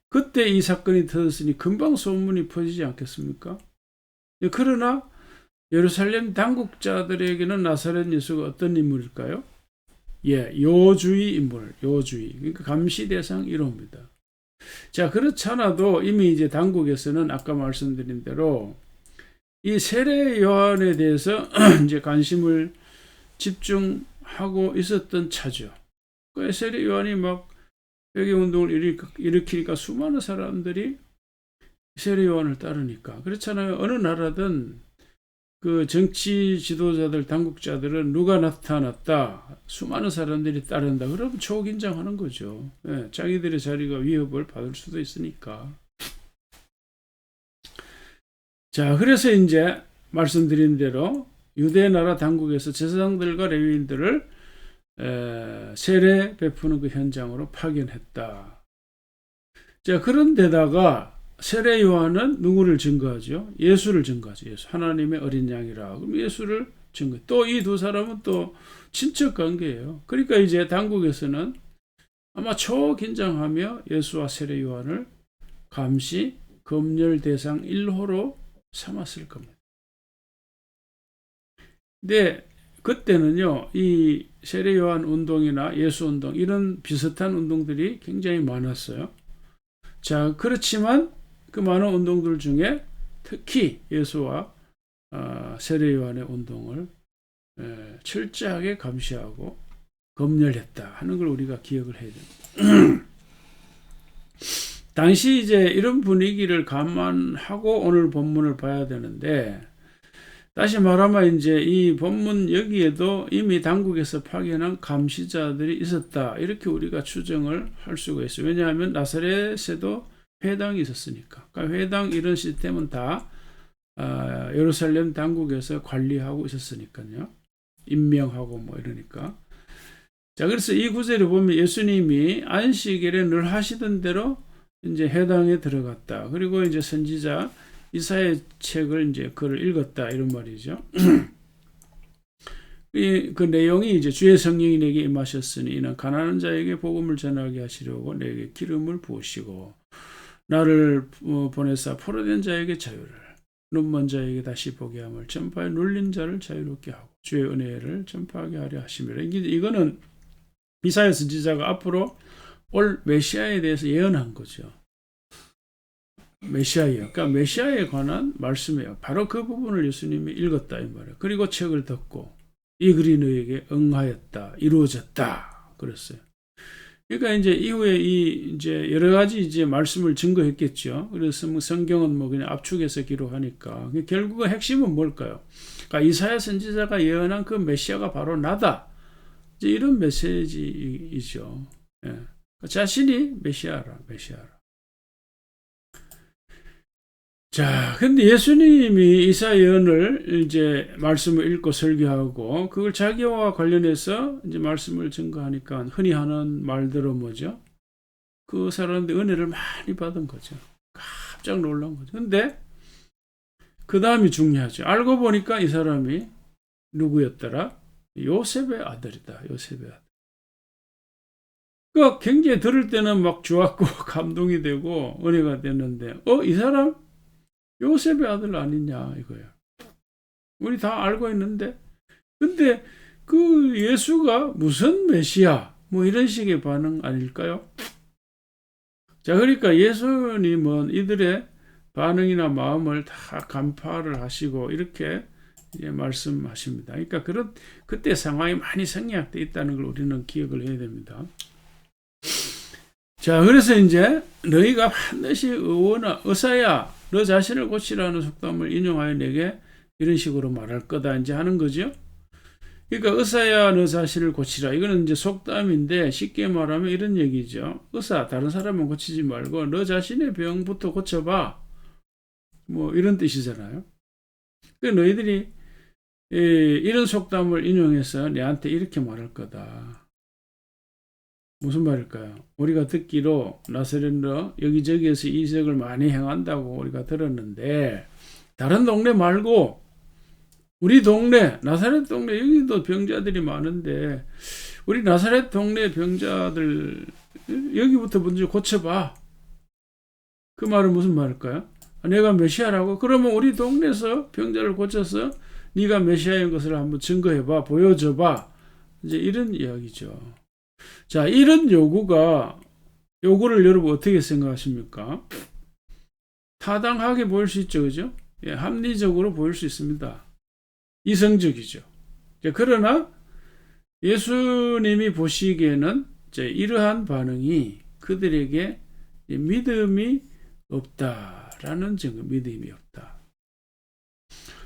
그때 이 사건이 터졌으니 금방 소문이 퍼지지 않겠습니까? 그러나 예루살렘 당국자들에게는 나사렛 예수가 어떤 인물일까요? 요주의 인물, 요주의. 그러니까 감시 대상 1호입니다. 자, 그렇잖아도 이미 이제 당국에서는 아까 말씀드린 대로 이 세례 요한에 대해서 이제 관심을 집중하고 있었던 차죠. 그 세례 요한이 막 회개 운동을 일으키니까 수많은 사람들이 세례 요한을 따르니까. 그렇잖아요. 어느 나라든 그 정치 지도자들, 당국자들은 누가 나타났다, 수많은 사람들이 따른다. 그러면 초긴장하는 거죠. 자기들의 자리가 위협을 받을 수도 있으니까. 자, 그래서 이제 말씀드린 대로 유대 나라 당국에서 제사장들과 레위인들을 세례 베푸는 그 현장으로 파견했다. 자, 그런데다가 세례 요한은 누구를 증거하죠? 예수를 증거하죠. 예수, 하나님의 어린 양이라. 그럼 예수를 증거. 또 이 두 사람은 또 친척 관계예요. 그러니까 이제 당국에서는 아마 초긴장하며 예수와 세례 요한을 감시 검열 대상 1호로 삼았을 겁니다. 근데 그때는요, 이 세례 요한 운동이나 예수 운동, 이런 비슷한 운동들이 굉장히 많았어요. 자, 그렇지만 그 많은 운동들 중에 특히 예수와 세례 요한의 운동을 철저하게 감시하고 검열했다 하는 걸 우리가 기억을 해야 됩니다. 당시 이제 이런 분위기를 감안하고 오늘 본문을 봐야 되는데, 다시 말하면 이제 이 본문 여기에도 이미 당국에서 파견한 감시자들이 있었다, 이렇게 우리가 추정을 할 수가 있어요. 왜냐하면 나사렛에도 회당이 있었으니까. 그러니까 회당 이런 시스템은 다 예루살렘 당국에서 관리하고 있었으니까요. 임명하고 뭐 이러니까. 자, 그래서 이 구절을 보면 예수님이 안식일에 늘 하시던 대로 이제 회당에 들어갔다. 그리고 이제 선지자 이사야의 책을 이제 글을 읽었다, 이런 말이죠. 그 내용이 이제 주의 성령이 내게 임하셨으니 이는 가난한 자에게 복음을 전하게 하시려고 내게 기름을 부으시고 나를 보내사 포로된 자에게 자유를, 눈먼 자에게 다시 보게 함을, 전파에 눌린 자를 자유롭게 하고 주의 은혜를 전파하게 하려 하심이라. 이거는 이사야 선지자가 앞으로 올 메시아에 대해서 예언한 거죠. 메시아예요. 그러니까 메시아에 관한 말씀이에요. 바로 그 부분을 예수님이 읽었다, 이 말이에요. 그리고 책을 듣고 이 글이 너에게 응하였다, 이루어졌다 그랬어요. 그러니까 이제 이후에 이제 여러 가지 이제 말씀을 증거했겠죠. 그래서 성경은 뭐 그냥 압축해서 기록하니까 결국은 핵심은 뭘까요? 그러니까 이사야 선지자가 예언한 그 메시아가 바로 나다, 이제 이런 메시지이죠. 예. 자신이 메시아라. 자, 근데 예수님이 이사야 예언을 이제 말씀을 읽고 설교하고 그걸 자기와 관련해서 이제 말씀을 증거하니까 흔히 하는 말대로 뭐죠? 그 사람들 은혜를 많이 받은 거죠. 깜짝 놀란 거죠. 근데 그 다음이 중요하죠. 알고 보니까 이 사람이 누구였더라? 요셉의 아들이다. 요셉의 아들. 그 굉장히 들을 때는 막 좋았고 감동이 되고 은혜가 됐는데, 이 사람 요셉의 아들 아니냐 이거예요. 우리 다 알고 있는데, 근데 그 예수가 무슨 메시아, 뭐 이런 식의 반응 아닐까요? 자, 그러니까 예수님은 이들의 반응이나 마음을 다 간파를 하시고 이렇게 말씀하십니다. 그러니까 그때 상황이 많이 생략되어 있다는 걸 우리는 기억을 해야 됩니다. 자, 그래서 이제 너희가 반드시 의사야 너 자신을 고치라는 속담을 인용하여 내게 이런 식으로 말할 거다 이제 하는 거죠. 그러니까 의사야 너 자신을 고치라, 이거는 이제 속담인데 쉽게 말하면 이런 얘기죠. 의사, 다른 사람은 고치지 말고 너 자신의 병부터 고쳐봐, 뭐 이런 뜻이잖아요. 그러니까 너희들이 이런 속담을 인용해서 내한테 이렇게 말할 거다. 무슨 말일까요? 우리가 듣기로 나사렛로 여기저기에서 이적을 많이 행한다고 우리가 들었는데, 다른 동네 말고 우리 동네, 나사렛 동네, 여기도 병자들이 많은데 우리 나사렛 동네 병자들 여기부터 먼저 고쳐봐. 그 말은 무슨 말일까요? 내가 메시아라고? 그러면 우리 동네에서 병자를 고쳐서 네가 메시아인 것을 한번 증거해봐, 보여줘봐, 이제 이런 이야기죠. 자, 이런 요구를 여러분 어떻게 생각하십니까? 타당하게 보일 수 있죠, 그죠? 예, 합리적으로 보일 수 있습니다. 이성적이죠. 그러나 예수님이 보시기에는 이러한 반응이 그들에게 믿음이 없다라는 증거, 믿음이 없다.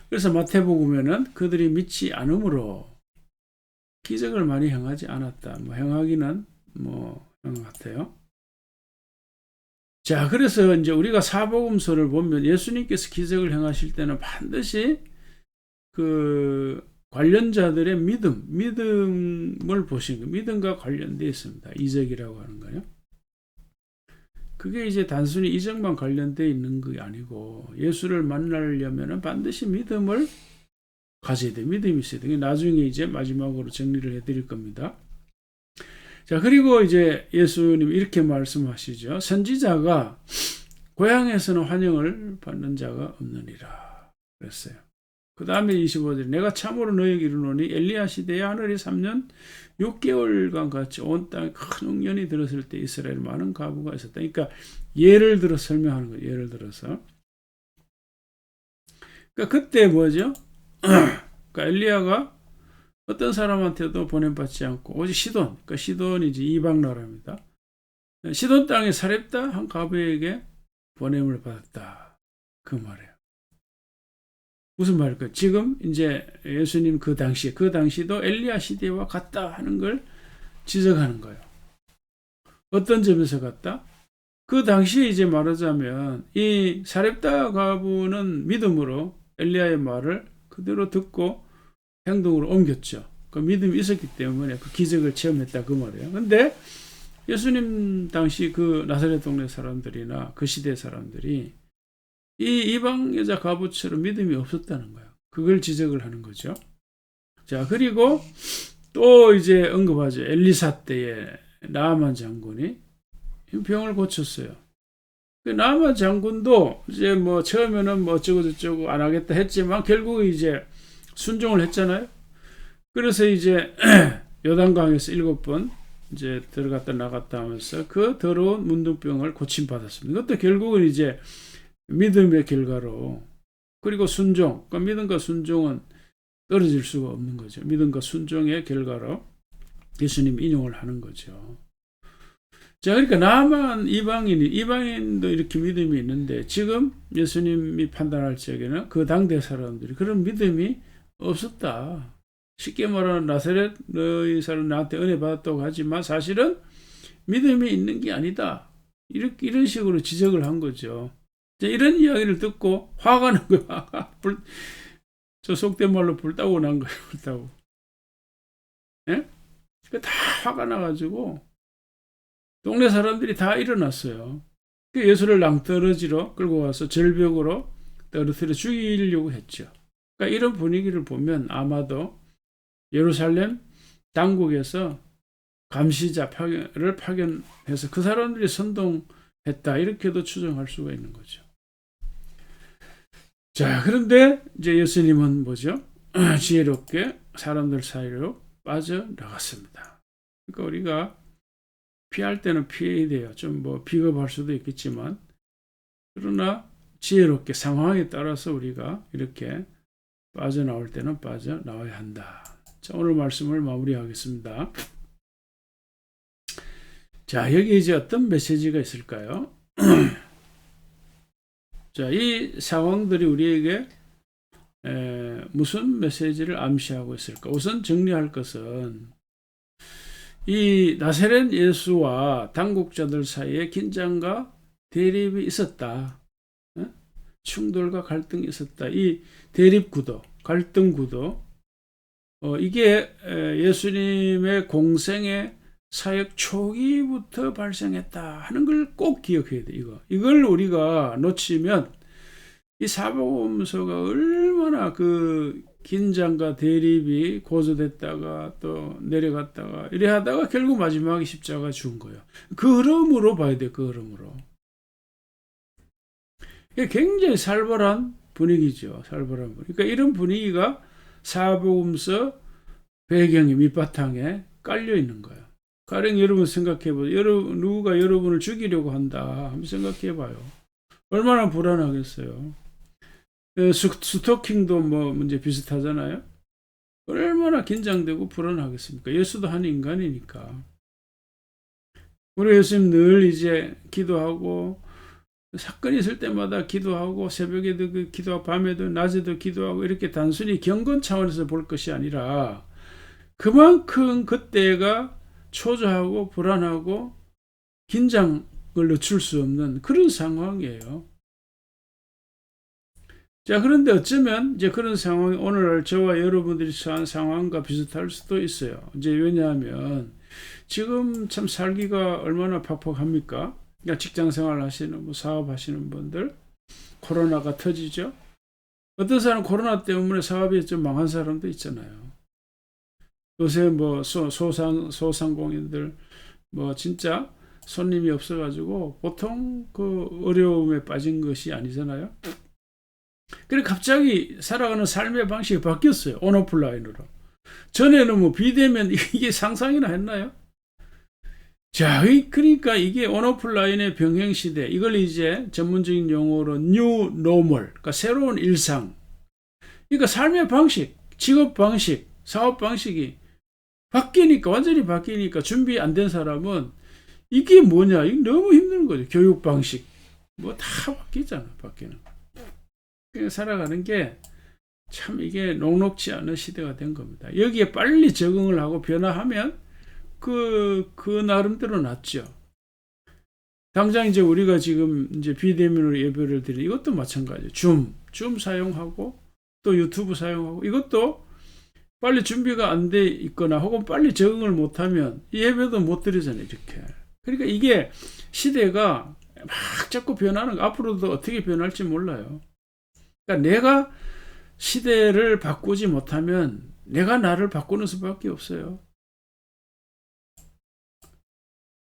그래서 마태복음에는 그들이 믿지 않음으로 기적을 많이 행하지 않았다. 뭐 행하기는 뭐 한 것 같아요. 자, 그래서 이제 우리가 사복음서를 보면 예수님께서 기적을 행하실 때는 반드시 그 관련자들의 믿음을 보신 거, 믿음과 관련되어 있습니다. 이적이라고 하는 거요. 그게 이제 단순히 이적만 관련되어 있는 게 아니고 예수를 만나려면 반드시 믿음을 가져야 돼. 믿음이 있어야 돼. 나중에 이제 마지막으로 정리를 해드릴 겁니다. 자, 그리고 이제 예수님 이렇게 말씀하시죠. 선지자가 고향에서는 환영을 받는 자가 없느니라 그랬어요. 그 다음에 25절 내가 참으로 너에게 이르노니 엘리야 시대에 하늘이 3년 6개월간 같이 온 땅에 큰 웅년이 들었을 때 이스라엘 많은 가부가 있었다. 그러니까 예를 들어 설명하는 거예요. 예를 들어서. 그러니까 그때 뭐죠? 그러니까 엘리야가 어떤 사람한테도 보냄받지 않고 오직 시돈, 그러니까 시돈이 이제 이방 나라입니다. 시돈 땅에 사렙다 한 가부에게 보냄을 받았다. 그 말이에요. 무슨 말일까요? 지금 이제 예수님 그 당시도 엘리야 시대와 같다 하는 걸 지적하는 거예요. 어떤 점에서 같다? 그 당시에 이제 말하자면 이 사렙다 가부는 믿음으로 엘리야의 말을 그대로 듣고 행동으로 옮겼죠. 그 믿음이 있었기 때문에 그 기적을 체험했다 그 말이에요. 근데 예수님 당시 그 나사렛 동네 사람들이나 그 시대 사람들이 이 이방 여자 가부처럼 믿음이 없었다는 거예요. 그걸 지적을 하는 거죠. 자, 그리고 또 이제 언급하죠. 엘리사 때에 나아만 장군이 병을 고쳤어요. 그 나아만 장군도 이제 뭐 처음에는 뭐 어쩌고저쩌고 안 하겠다 했지만 결국 이제 순종을 했잖아요. 그래서 이제 요단강에서 7번 이제 들어갔다 나갔다 하면서 그 더러운 문둥병을 고침받았습니다. 이것도 결국은 이제 믿음의 결과로, 그리고 순종, 그러니까 믿음과 순종은 떨어질 수가 없는 거죠. 믿음과 순종의 결과로 예수님 인용을 하는 거죠. 자, 그러니까 나만 이방인도 이렇게 믿음이 있는데 지금 예수님이 판단할 적에는 그 당대 사람들이 그런 믿음이 없었다. 쉽게 말하면 나사렛 너희 사람 나한테 은혜 받았다고 하지만 사실은 믿음이 있는 게 아니다. 이런 식으로 지적을 한 거죠. 이런 이야기를 듣고 화가 난 거야. 저 속된 말로 불따고 난 거예요. 불따고. 예? 다 화가 나가지고 동네 사람들이 다 일어났어요. 예수를 낭떠러지로 끌고 와서 절벽으로 떨어뜨려 죽이려고 했죠. 그러니까 이런 분위기를 보면 아마도 예루살렘 당국에서 감시자를 파견해서 그 사람들이 선동했다 이렇게도 추정할 수가 있는 거죠. 자, 그런데 이제 예수님은 뭐죠? 지혜롭게 사람들 사이로 빠져나갔습니다. 그러니까 우리가 피할 때는 피해야 돼요. 좀 뭐 비겁할 수도 있겠지만, 그러나 지혜롭게 상황에 따라서 우리가 이렇게 빠져나올 때는 빠져나와야 한다. 자, 오늘 말씀을 마무리하겠습니다. 자, 여기 이제 어떤 메시지가 있을까요? 자, 이 상황들이 우리에게 무슨 메시지를 암시하고 있을까? 우선 정리할 것은 이 나사렛 예수와 당국자들 사이에 긴장과 대립이 있었다. 충돌과 갈등이 있었다. 이 대립 구도, 갈등 구도, 이게 예수님의 공생의 사역 초기부터 발생했다 하는 걸 꼭 기억해야 돼. 이걸 우리가 놓치면 이 사복음서가 얼마나 그 긴장과 대립이 고조됐다가 또 내려갔다가 이래 하다가 결국 마지막에 십자가 죽은 거예요. 그 흐름으로 봐야 돼. 그 흐름으로. 이게 굉장히 살벌한 분위기죠. 살벌한 분위기. 그러니까 이런 분위기가 사복음서 배경의 밑바탕에 깔려 있는 거예요. 가령 여러분 생각해보세요. 누가 여러분을 죽이려고 한다. 한번 생각해봐요. 얼마나 불안하겠어요. 스토킹도 뭐 문제 비슷하잖아요. 얼마나 긴장되고 불안하겠습니까? 예수도 한 인간이니까. 우리 예수님 늘 이제 기도하고 사건이 있을 때마다 기도하고 새벽에도 기도하고 밤에도 낮에도 기도하고 이렇게 단순히 경건 차원에서 볼 것이 아니라 그만큼 그때가 초조하고 불안하고 긴장을 늦출 수 없는 그런 상황이에요. 자, 그런데 어쩌면 이제 그런 상황이 오늘날 저와 여러분들이 처한 상황과 비슷할 수도 있어요. 이제 왜냐하면 지금 참 살기가 얼마나 팍팍합니까? 그러니까 직장 생활 하시는, 사업 하시는 분들, 코로나가 터지죠? 어떤 사람은 코로나 때문에 사업이 좀 망한 사람도 있잖아요. 요새 뭐 소상공인들 뭐 진짜 손님이 없어가지고 보통 그 어려움에 빠진 것이 아니잖아요. 그래 갑자기 살아가는 삶의 방식이 바뀌었어요. 온오프라인으로. 전에는 뭐 비대면 이게 상상이나 했나요? 자, 그러니까 이게 온오프라인의 병행 시대. 이걸 이제 전문적인 용어로 뉴 노멀, 그러니까 새로운 일상. 그러니까 삶의 방식, 직업 방식, 사업 방식이 바뀌니까 완전히 바뀌니까 준비 안 된 사람은 이게 뭐냐? 이게 너무 힘든 거죠. 교육 방식 뭐 다 바뀌잖아, 바뀌는. 그러니까 살아가는 게 참 이게 녹록지 않은 시대가 된 겁니다. 여기에 빨리 적응을 하고 변화하면 그 나름대로 낫죠. 당장 이제 우리가 지금 이제 비대면으로 예배를 드리는 이것도 마찬가지예요. 줌 사용하고 또 유튜브 사용하고 이것도 빨리 준비가 안 돼 있거나 혹은 빨리 적응을 못하면 예배도 못 드리잖아요. 이렇게. 그러니까 이게 시대가 막 자꾸 변하는 거, 앞으로도 어떻게 변할지 몰라요. 그러니까 내가 시대를 바꾸지 못하면 내가 나를 바꾸는 수밖에 없어요.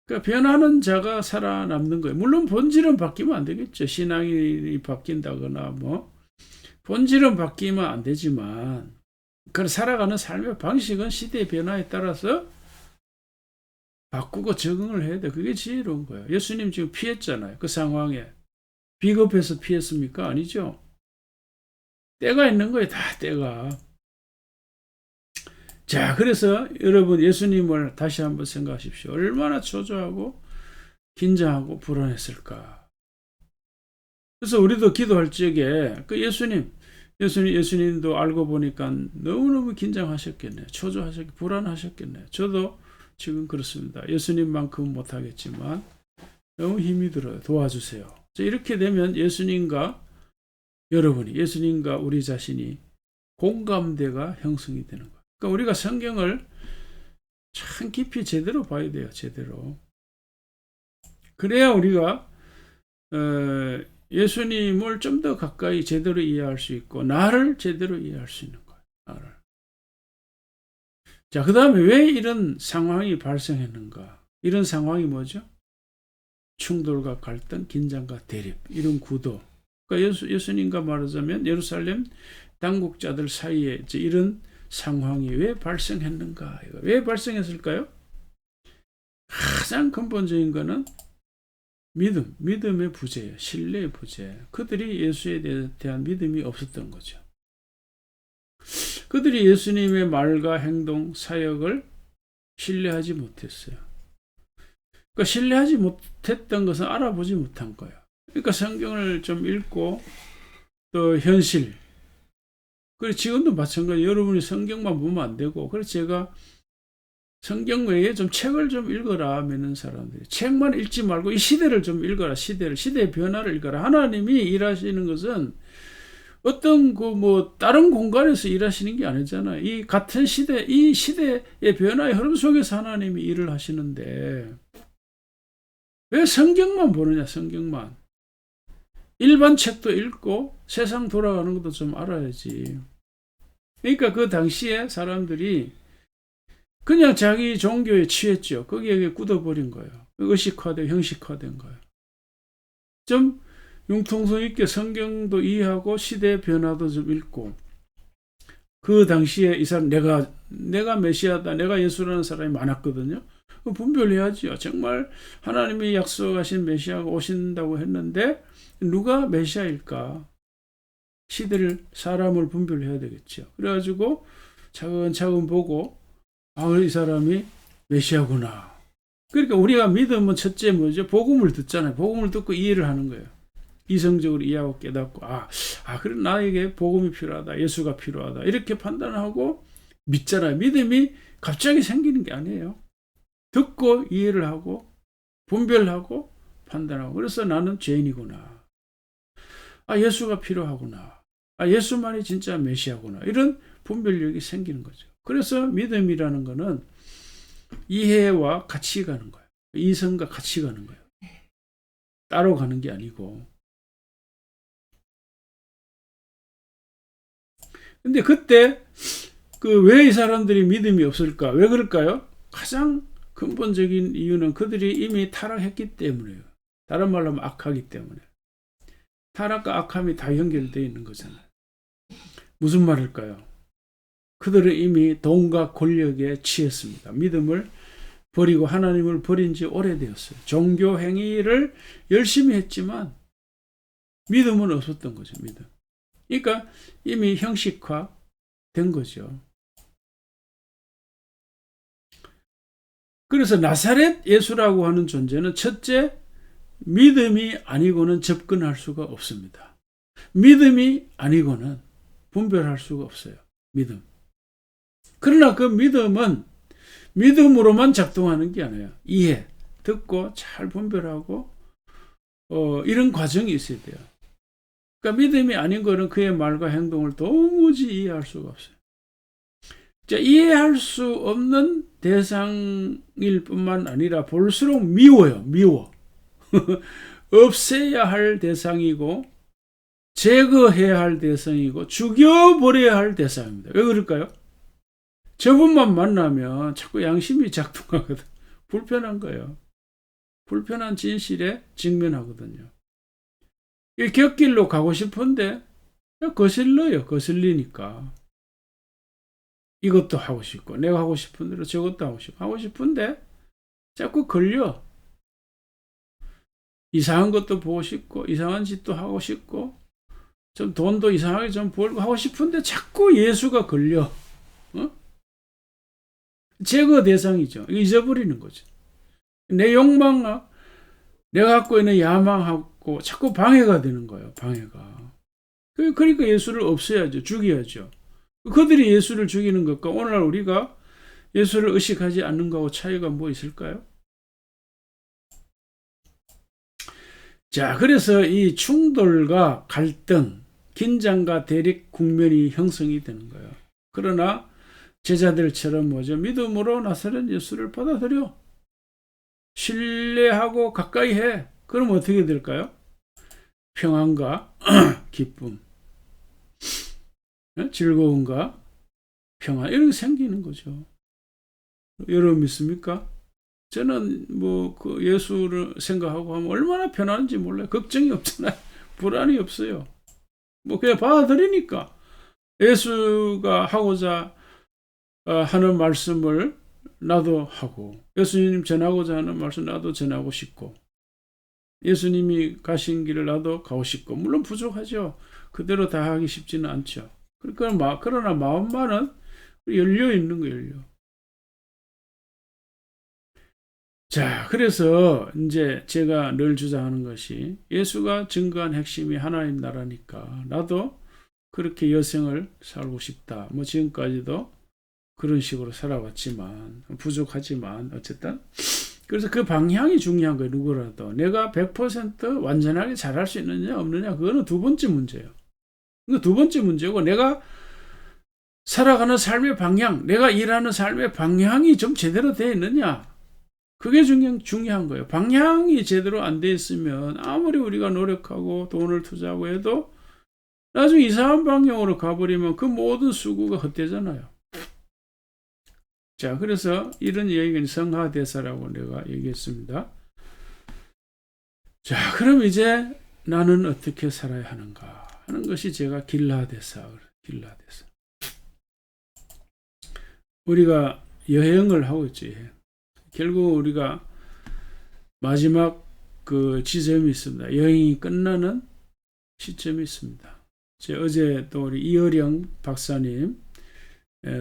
그러니까 변하는 자가 살아남는 거예요. 물론 본질은 바뀌면 안 되겠죠. 신앙이 바뀐다거나 뭐 본질은 바뀌면 안 되지만 그 살아가는 삶의 방식은 시대의 변화에 따라서 바꾸고 적응을 해야 돼. 그게 지혜로운 거예요. 예수님 지금 피했잖아요. 그 상황에. 비겁해서 피했습니까? 아니죠. 때가 있는 거예요. 다 때가. 자, 그래서 여러분 예수님을 다시 한번 생각하십시오. 얼마나 초조하고 긴장하고 불안했을까. 그래서 우리도 기도할 적에 그 예수님도 알고 보니까 너무너무 긴장하셨겠네요. 초조하셨겠네요. 불안하셨겠네요. 저도 지금 그렇습니다. 예수님만큼 못하겠지만 너무 힘이 들어요. 도와주세요. 이렇게 되면 예수님과 우리 자신이 공감대가 형성이 되는 거예요. 그러니까 우리가 성경을 참 깊이 제대로 봐야 돼요. 제대로. 그래야 우리가 예수님을 좀 더 가까이 제대로 이해할 수 있고 나를 제대로 이해할 수 있는 거예요. 나를. 자, 그 다음에 왜 이런 상황이 발생했는가? 이런 상황이 뭐죠? 충돌과 갈등, 긴장과 대립, 이런 구도. 그러니까 예수님과 말하자면 예루살렘 당국자들 사이에 이런 상황이 왜 발생했는가? 왜 발생했을까요? 가장 근본적인 것은 믿음의 부재예요. 신뢰의 부재. 그들이 예수에 대한 믿음이 없었던 거죠. 그들이 예수님의 말과 행동, 사역을 신뢰하지 못했어요. 그러니까 신뢰하지 못했던 것은 알아보지 못한 거예요. 그러니까 성경을 좀 읽고 또 현실. 그리고 지금도 마찬가지예요. 여러분이 성경만 보면 안 되고. 그래서 제가 성경 외에 좀 책을 좀 읽어라 하는 사람들이 책만 읽지 말고 이 시대를 좀 읽어라. 시대의 변화를 읽어라. 하나님이 일하시는 것은 어떤 다른 공간에서 일하시는 게 아니잖아요. 이 같은 시대, 이 시대의 변화의 흐름 속에서 하나님이 일을 하시는데 왜 성경만 보느냐, 성경만. 일반 책도 읽고 세상 돌아가는 것도 좀 알아야지. 그러니까 그 당시에 사람들이 그냥 자기 종교에 취했죠. 거기에 굳어버린 거예요. 의식화되고 형식화된 거예요. 좀 융통성 있게 성경도 이해하고 시대의 변화도 좀 읽고 그 당시에 이 사람 내가 메시아다, 내가 예수라는 사람이 많았거든요. 분별해야지요. 정말 하나님이 약속하신 메시아가 오신다고 했는데 누가 메시아일까? 사람을 분별해야 되겠죠. 그래가지고 차근차근 보고 이 사람이 메시아구나. 그러니까 우리가 믿으면 첫째 뭐죠? 복음을 듣잖아요. 복음을 듣고 이해를 하는 거예요. 이성적으로 이해하고 깨닫고 그래 나에게 복음이 필요하다. 예수가 필요하다. 이렇게 판단하고 믿잖아요. 믿음이 갑자기 생기는 게 아니에요. 듣고 이해를 하고 분별하고 판단하고 그래서 나는 죄인이구나. 예수가 필요하구나. 예수만이 진짜 메시아구나. 이런 분별력이 생기는 거죠. 그래서 믿음이라는 거는 이해와 같이 가는 거예요. 이성과 같이 가는 거예요. 따로 가는 게 아니고. 근데 그때 왜 이 사람들이 믿음이 없을까? 왜 그럴까요? 가장 근본적인 이유는 그들이 이미 타락했기 때문이에요. 다른 말로 하면 악하기 때문에. 타락과 악함이 다 연결되어 있는 거잖아요. 무슨 말일까요? 그들은 이미 돈과 권력에 취했습니다. 믿음을 버리고 하나님을 버린 지 오래되었어요. 종교 행위를 열심히 했지만 믿음은 없었던 거죠. 믿음. 그러니까 이미 형식화된 거죠. 그래서 나사렛 예수라고 하는 존재는 첫째, 믿음이 아니고는 접근할 수가 없습니다. 믿음이 아니고는 분별할 수가 없어요. 믿음. 그러나 그 믿음은 믿음으로만 작동하는 게 아니에요. 이해, 듣고 잘 분별하고 이런 과정이 있어야 돼요. 그러니까 믿음이 아닌 거는 그의 말과 행동을 도무지 이해할 수가 없어요. 자, 이해할 수 없는 대상일 뿐만 아니라 볼수록 미워요. 미워. 없애야 할 대상이고 제거해야 할 대상이고 죽여버려야 할 대상입니다. 왜 그럴까요? 저분만 만나면 자꾸 양심이 작동하거든. 불편한 거예요. 불편한 진실에 직면하거든요. 이 곁길로 가고 싶은데 거슬려요. 거슬리니까. 이것도 하고 싶고 내가 하고 싶은 대로 저것도 하고 싶은데 자꾸 걸려. 이상한 것도 보고 싶고 이상한 짓도 하고 싶고 좀 돈도 이상하게 좀 벌고 하고 싶은데 자꾸 예수가 걸려. 제거 대상이죠. 잊어버리는 거죠. 내 욕망과 내가 갖고 있는 야망하고 자꾸 방해가 되는 거예요. 방해가. 그러니까 예수를 없애야죠. 죽여야죠. 그들이 예수를 죽이는 것과 오늘날 우리가 예수를 의식하지 않는 것하고 차이가 뭐 있을까요? 자, 그래서 이 충돌과 갈등, 긴장과 대립 국면이 형성이 되는 거예요. 그러나 제자들처럼 믿음으로 나사렛 예수를 받아들여. 신뢰하고 가까이 해. 그럼 어떻게 될까요? 평안과 기쁨, 즐거움과 평안 이런 게 생기는 거죠. 여러분 믿습니까? 저는 그 예수를 생각하고 하면 얼마나 편한지 몰라요. 걱정이 없잖아요. 불안이 없어요. 그냥 받아들이니까 예수가 하고자 하는 말씀을 나도 하고 예수님 전하고자 하는 말씀 나도 전하고 싶고 예수님이 가신 길을 나도 가고 싶고 물론 부족하죠. 그대로 다 하기 쉽지는 않죠. 그러나 마음만은 열려 있는 거예요. 열려. 자, 그래서 이제 제가 늘 주장하는 것이 예수가 증거한 핵심이 하나님 나라니까 나도 그렇게 여생을 살고 싶다. 지금까지도 그런 식으로 살아왔지만 부족하지만 어쨌든 그래서 그 방향이 중요한 거예요. 누구라도 내가 100% 완전하게 잘할 수 있느냐 없느냐 그거는 두 번째 문제예요. 그 두 번째 문제고 내가 살아가는 삶의 방향, 내가 일하는 삶의 방향이 좀 제대로 되어 있느냐 그게 중요한 거예요. 방향이 제대로 안 돼 있으면 아무리 우리가 노력하고 돈을 투자하고 해도 나중에 이상한 방향으로 가버리면 그 모든 수고가 헛되잖아요. 자, 그래서 이런 얘기는 성하대사라고 내가 얘기했습니다. 자, 그럼 이제 나는 어떻게 살아야 하는가 하는 것이 제가 길라대사. 우리가 여행을 하고 있죠. 결국 우리가 마지막 그 지점이 있습니다. 여행이 끝나는 시점이 있습니다. 어제 또 우리 이어령 박사님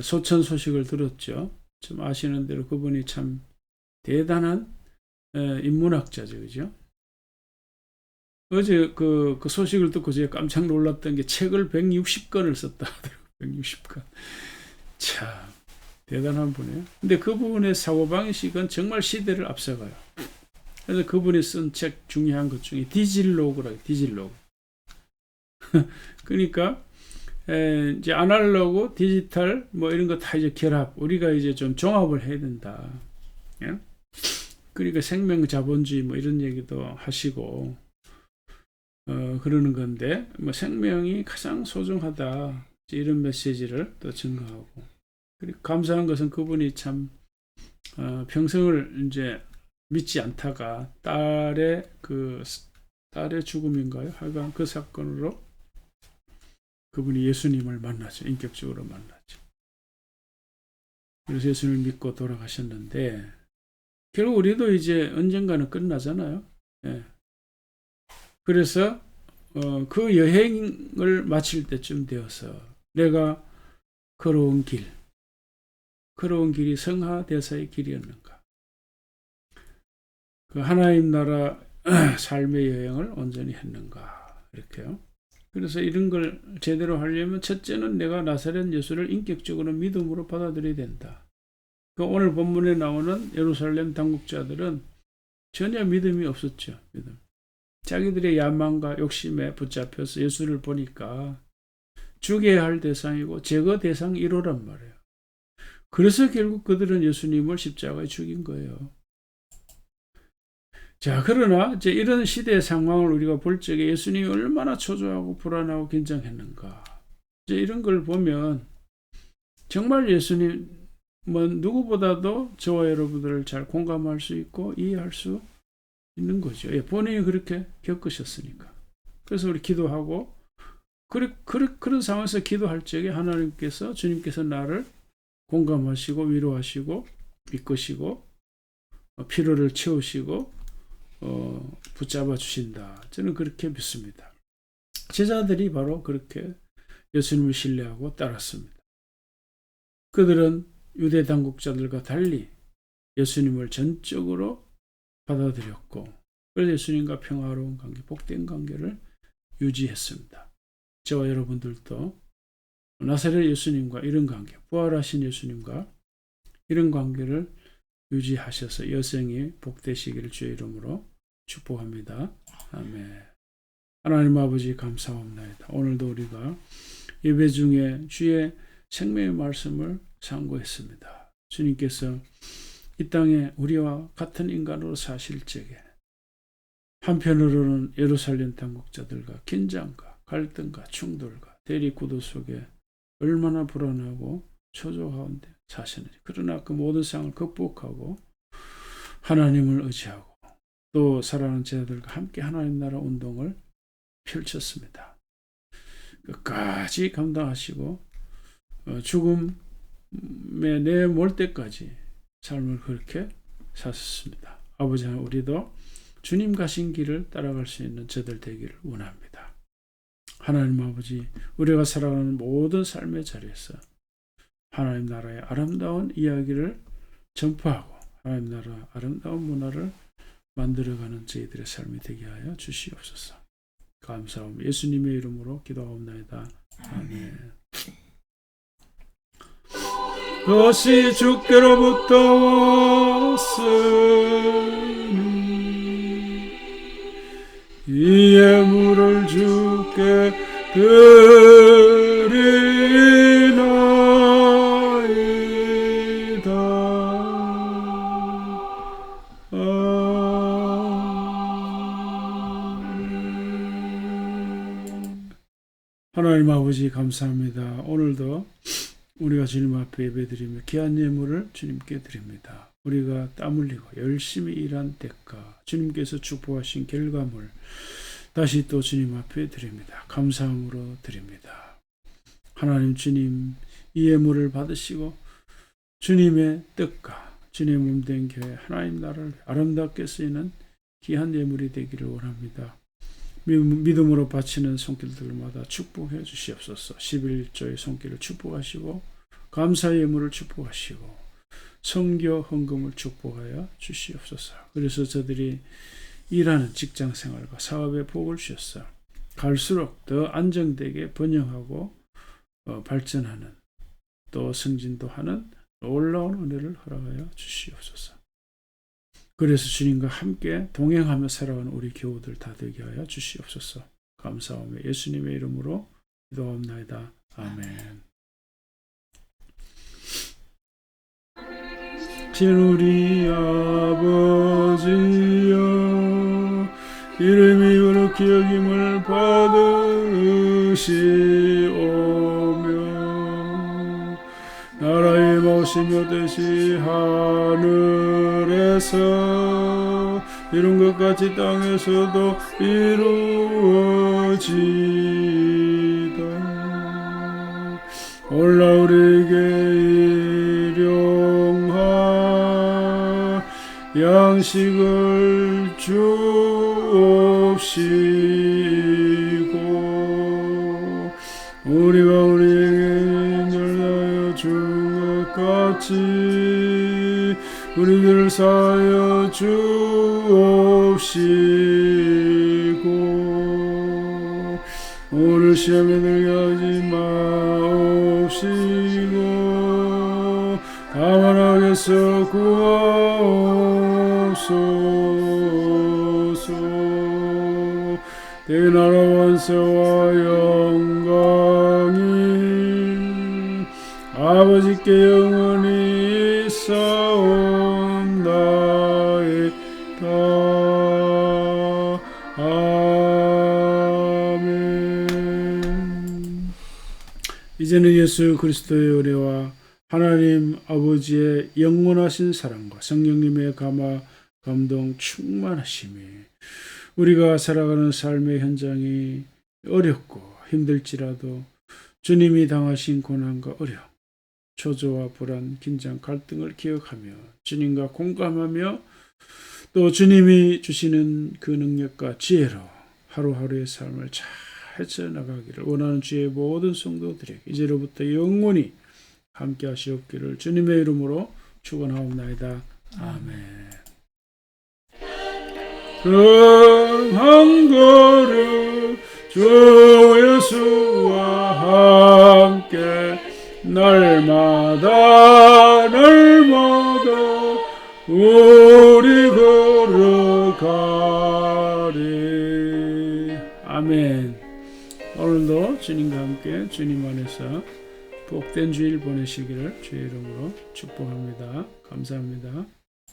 소천 소식을 들었죠. 좀 아시는 대로 그분이 참 대단한 인문학자죠. 그죠? 어제 그 소식을 듣고 제가 깜짝 놀랐던 게 책을 160권을 썼다 하더라고요. 160권. 참 대단한 분이에요. 근데 그분의 사고방식은 정말 시대를 앞서가요. 그래서 그분이 쓴 책 중요한 것 중에 디질로그라고 디질로그. 그러니까 이제 아날로그, 디지털 이런 거 다 이제 결합. 우리가 이제 좀 종합을 해야 된다. 예? 그러니까 생명 자본주의 이런 얘기도 하시고 그러는 건데 생명이 가장 소중하다. 이런 메시지를 또 증거하고 그리고 감사한 것은 그분이 참 평생을 이제 믿지 않다가 딸의 죽음인가요? 하여간 그 사건으로 그분이 예수님을 만나죠. 인격적으로 만나죠. 그래서 예수님을 믿고 돌아가셨는데 결국 우리도 이제 언젠가는 끝나잖아요. 예. 그래서 그 여행을 마칠 때쯤 되어서 내가 걸어온 길이 성화대사의 길이었는가? 그 하나님 나라 삶의 여행을 온전히 했는가? 이렇게요. 그래서 이런 걸 제대로 하려면 첫째는 내가 나사렛 예수를 인격적으로 믿음으로 받아들여야 된다. 그 오늘 본문에 나오는 예루살렘 당국자들은 전혀 믿음이 없었죠. 자기들의 야망과 욕심에 붙잡혀서 예수를 보니까 죽여야 할 대상이고 제거 대상 1호란 말이에요. 그래서 결국 그들은 예수님을 십자가에 죽인 거예요. 자, 그러나 이제 이런 시대의 상황을 우리가 볼 적에 예수님이 얼마나 초조하고 불안하고 긴장했는가. 이제 이런 걸 보면 정말 예수님은 누구보다도 저와 여러분들을 잘 공감할 수 있고 이해할 수 있는 거죠. 본인이 그렇게 겪으셨으니까. 그래서 우리 기도하고 그런 상황에서 기도할 적에 하나님께서 주님께서 나를 공감하시고 위로하시고 이끄시고 필요를 채우시고 붙잡아 주신다. 저는 그렇게 믿습니다. 제자들이 바로 그렇게 예수님을 신뢰하고 따랐습니다. 그들은 유대 당국자들과 달리 예수님을 전적으로 받아들였고 그래서 예수님과 평화로운 관계, 복된 관계를 유지했습니다. 저와 여러분들도 나사렛 예수님과 이런 관계, 부활하신 예수님과 이런 관계를 유지하셔서 여생이 복되시기를 주의 이름으로 축복합니다. 아멘. 하나님 아버지 감사합니다. 오늘도 우리가 예배 중에 주의 생명의 말씀을 상고했습니다. 주님께서 이 땅에 우리와 같은 인간으로 사실 적에 한편으로는 예루살렘 당국자들과 긴장과 갈등과 충돌과 대립구도 속에 얼마나 불안하고 초조한데 사시는지. 그러나 그 모든 상황을 극복하고 하나님을 의지하고 또 사랑하는 제자들과 함께 하나님 나라 운동을 펼쳤습니다. 끝까지 감당하시고 죽음에 내몰 때까지 삶을 그렇게 사셨습니다. 아버지 하나님, 우리도 주님 가신 길을 따라갈 수 있는 저들 되기를 원합니다. 하나님 아버지, 우리가 살아가는 모든 삶의 자리에서 하나님 나라의 아름다운 이야기를 전파하고 하나님 나라 아름다운 문화를 만들어가는 저희들의 삶이 되게 하여 주시옵소서. 감사합니다. 예수님의 이름으로 기도하옵나이다. 아멘. 그것이 주께로부터 왔으니 이 예물을 주께 드리나이다. 하나님 아버지 감사합니다. 오늘도 우리가 주님 앞에 예배드리며 귀한 예물을 주님께 드립니다. 우리가 땀 흘리고 열심히 일한 대가, 주님께서 축복하신 결과물 다시 또 주님 앞에 드립니다. 감사함으로 드립니다. 하나님 주님, 이 예물을 받으시고 주님의 뜻과 주님의 몸된 교회 하나님 나라를 아름답게 쓰이는 귀한 예물이 되기를 원합니다. 믿음으로 바치는 손길들마다 축복해 주시옵소서. 11조의 손길을 축복하시고 감사의 예물을 축복하시고 선교 헌금을 축복하여 주시옵소서. 그래서 저들이 일하는 직장생활과 사업에 복을 주셔서 갈수록 더 안정되게 번영하고 발전하는 또 승진도 하는 놀라운 은혜를 허락하여 주시옵소서. 그래서 주님과 함께 동행하며 살아가는 우리 교우들 다 되게 하여 주시옵소서. 감사하며 예수님의 이름으로 기도합나이다. 아멘. 우리 아버지여, 이름이 거룩히 여김을 받으시오며 나라의 이루어지며듯이 하늘에서 이룬 것 같이 땅에서도 이루어지이다. 올라 우리에게 일용할 양식을 주옵시고 우리가 우리에게 인정하여 준 것 같이 우리를 사하여 주옵시고 오늘 시험에 들게 하지 마옵시고 다만 악에서 구하옵소서. 내 나라 원세와 영광이 아버지께 영원히 있사옵나이다. 아멘. 이제는 예수 그리스도의 은혜와 하나님 아버지의 영원하신 사랑과 성령님의 감화 감동 충만하심이 우리가 살아가는 삶의 현장이 어렵고 힘들지라도 주님이 당하신 고난과 어려움, 초조와 불안, 긴장, 갈등을 기억하며 주님과 공감하며 또 주님이 주시는 그 능력과 지혜로 하루하루의 삶을 잘 헤쳐나가기를 원하는 주의 모든 성도들에게 이제로부터 영원히 함께 하시옵기를 주님의 이름으로 축원하옵나이다. 아멘. 한 걸음 주 예수와 함께 날마다 우리 걸어가리. 아멘. 오늘도 주님과 함께 주님 안에서 복된 주일 보내시기를 주의 이름으로 축복합니다. 감사합니다.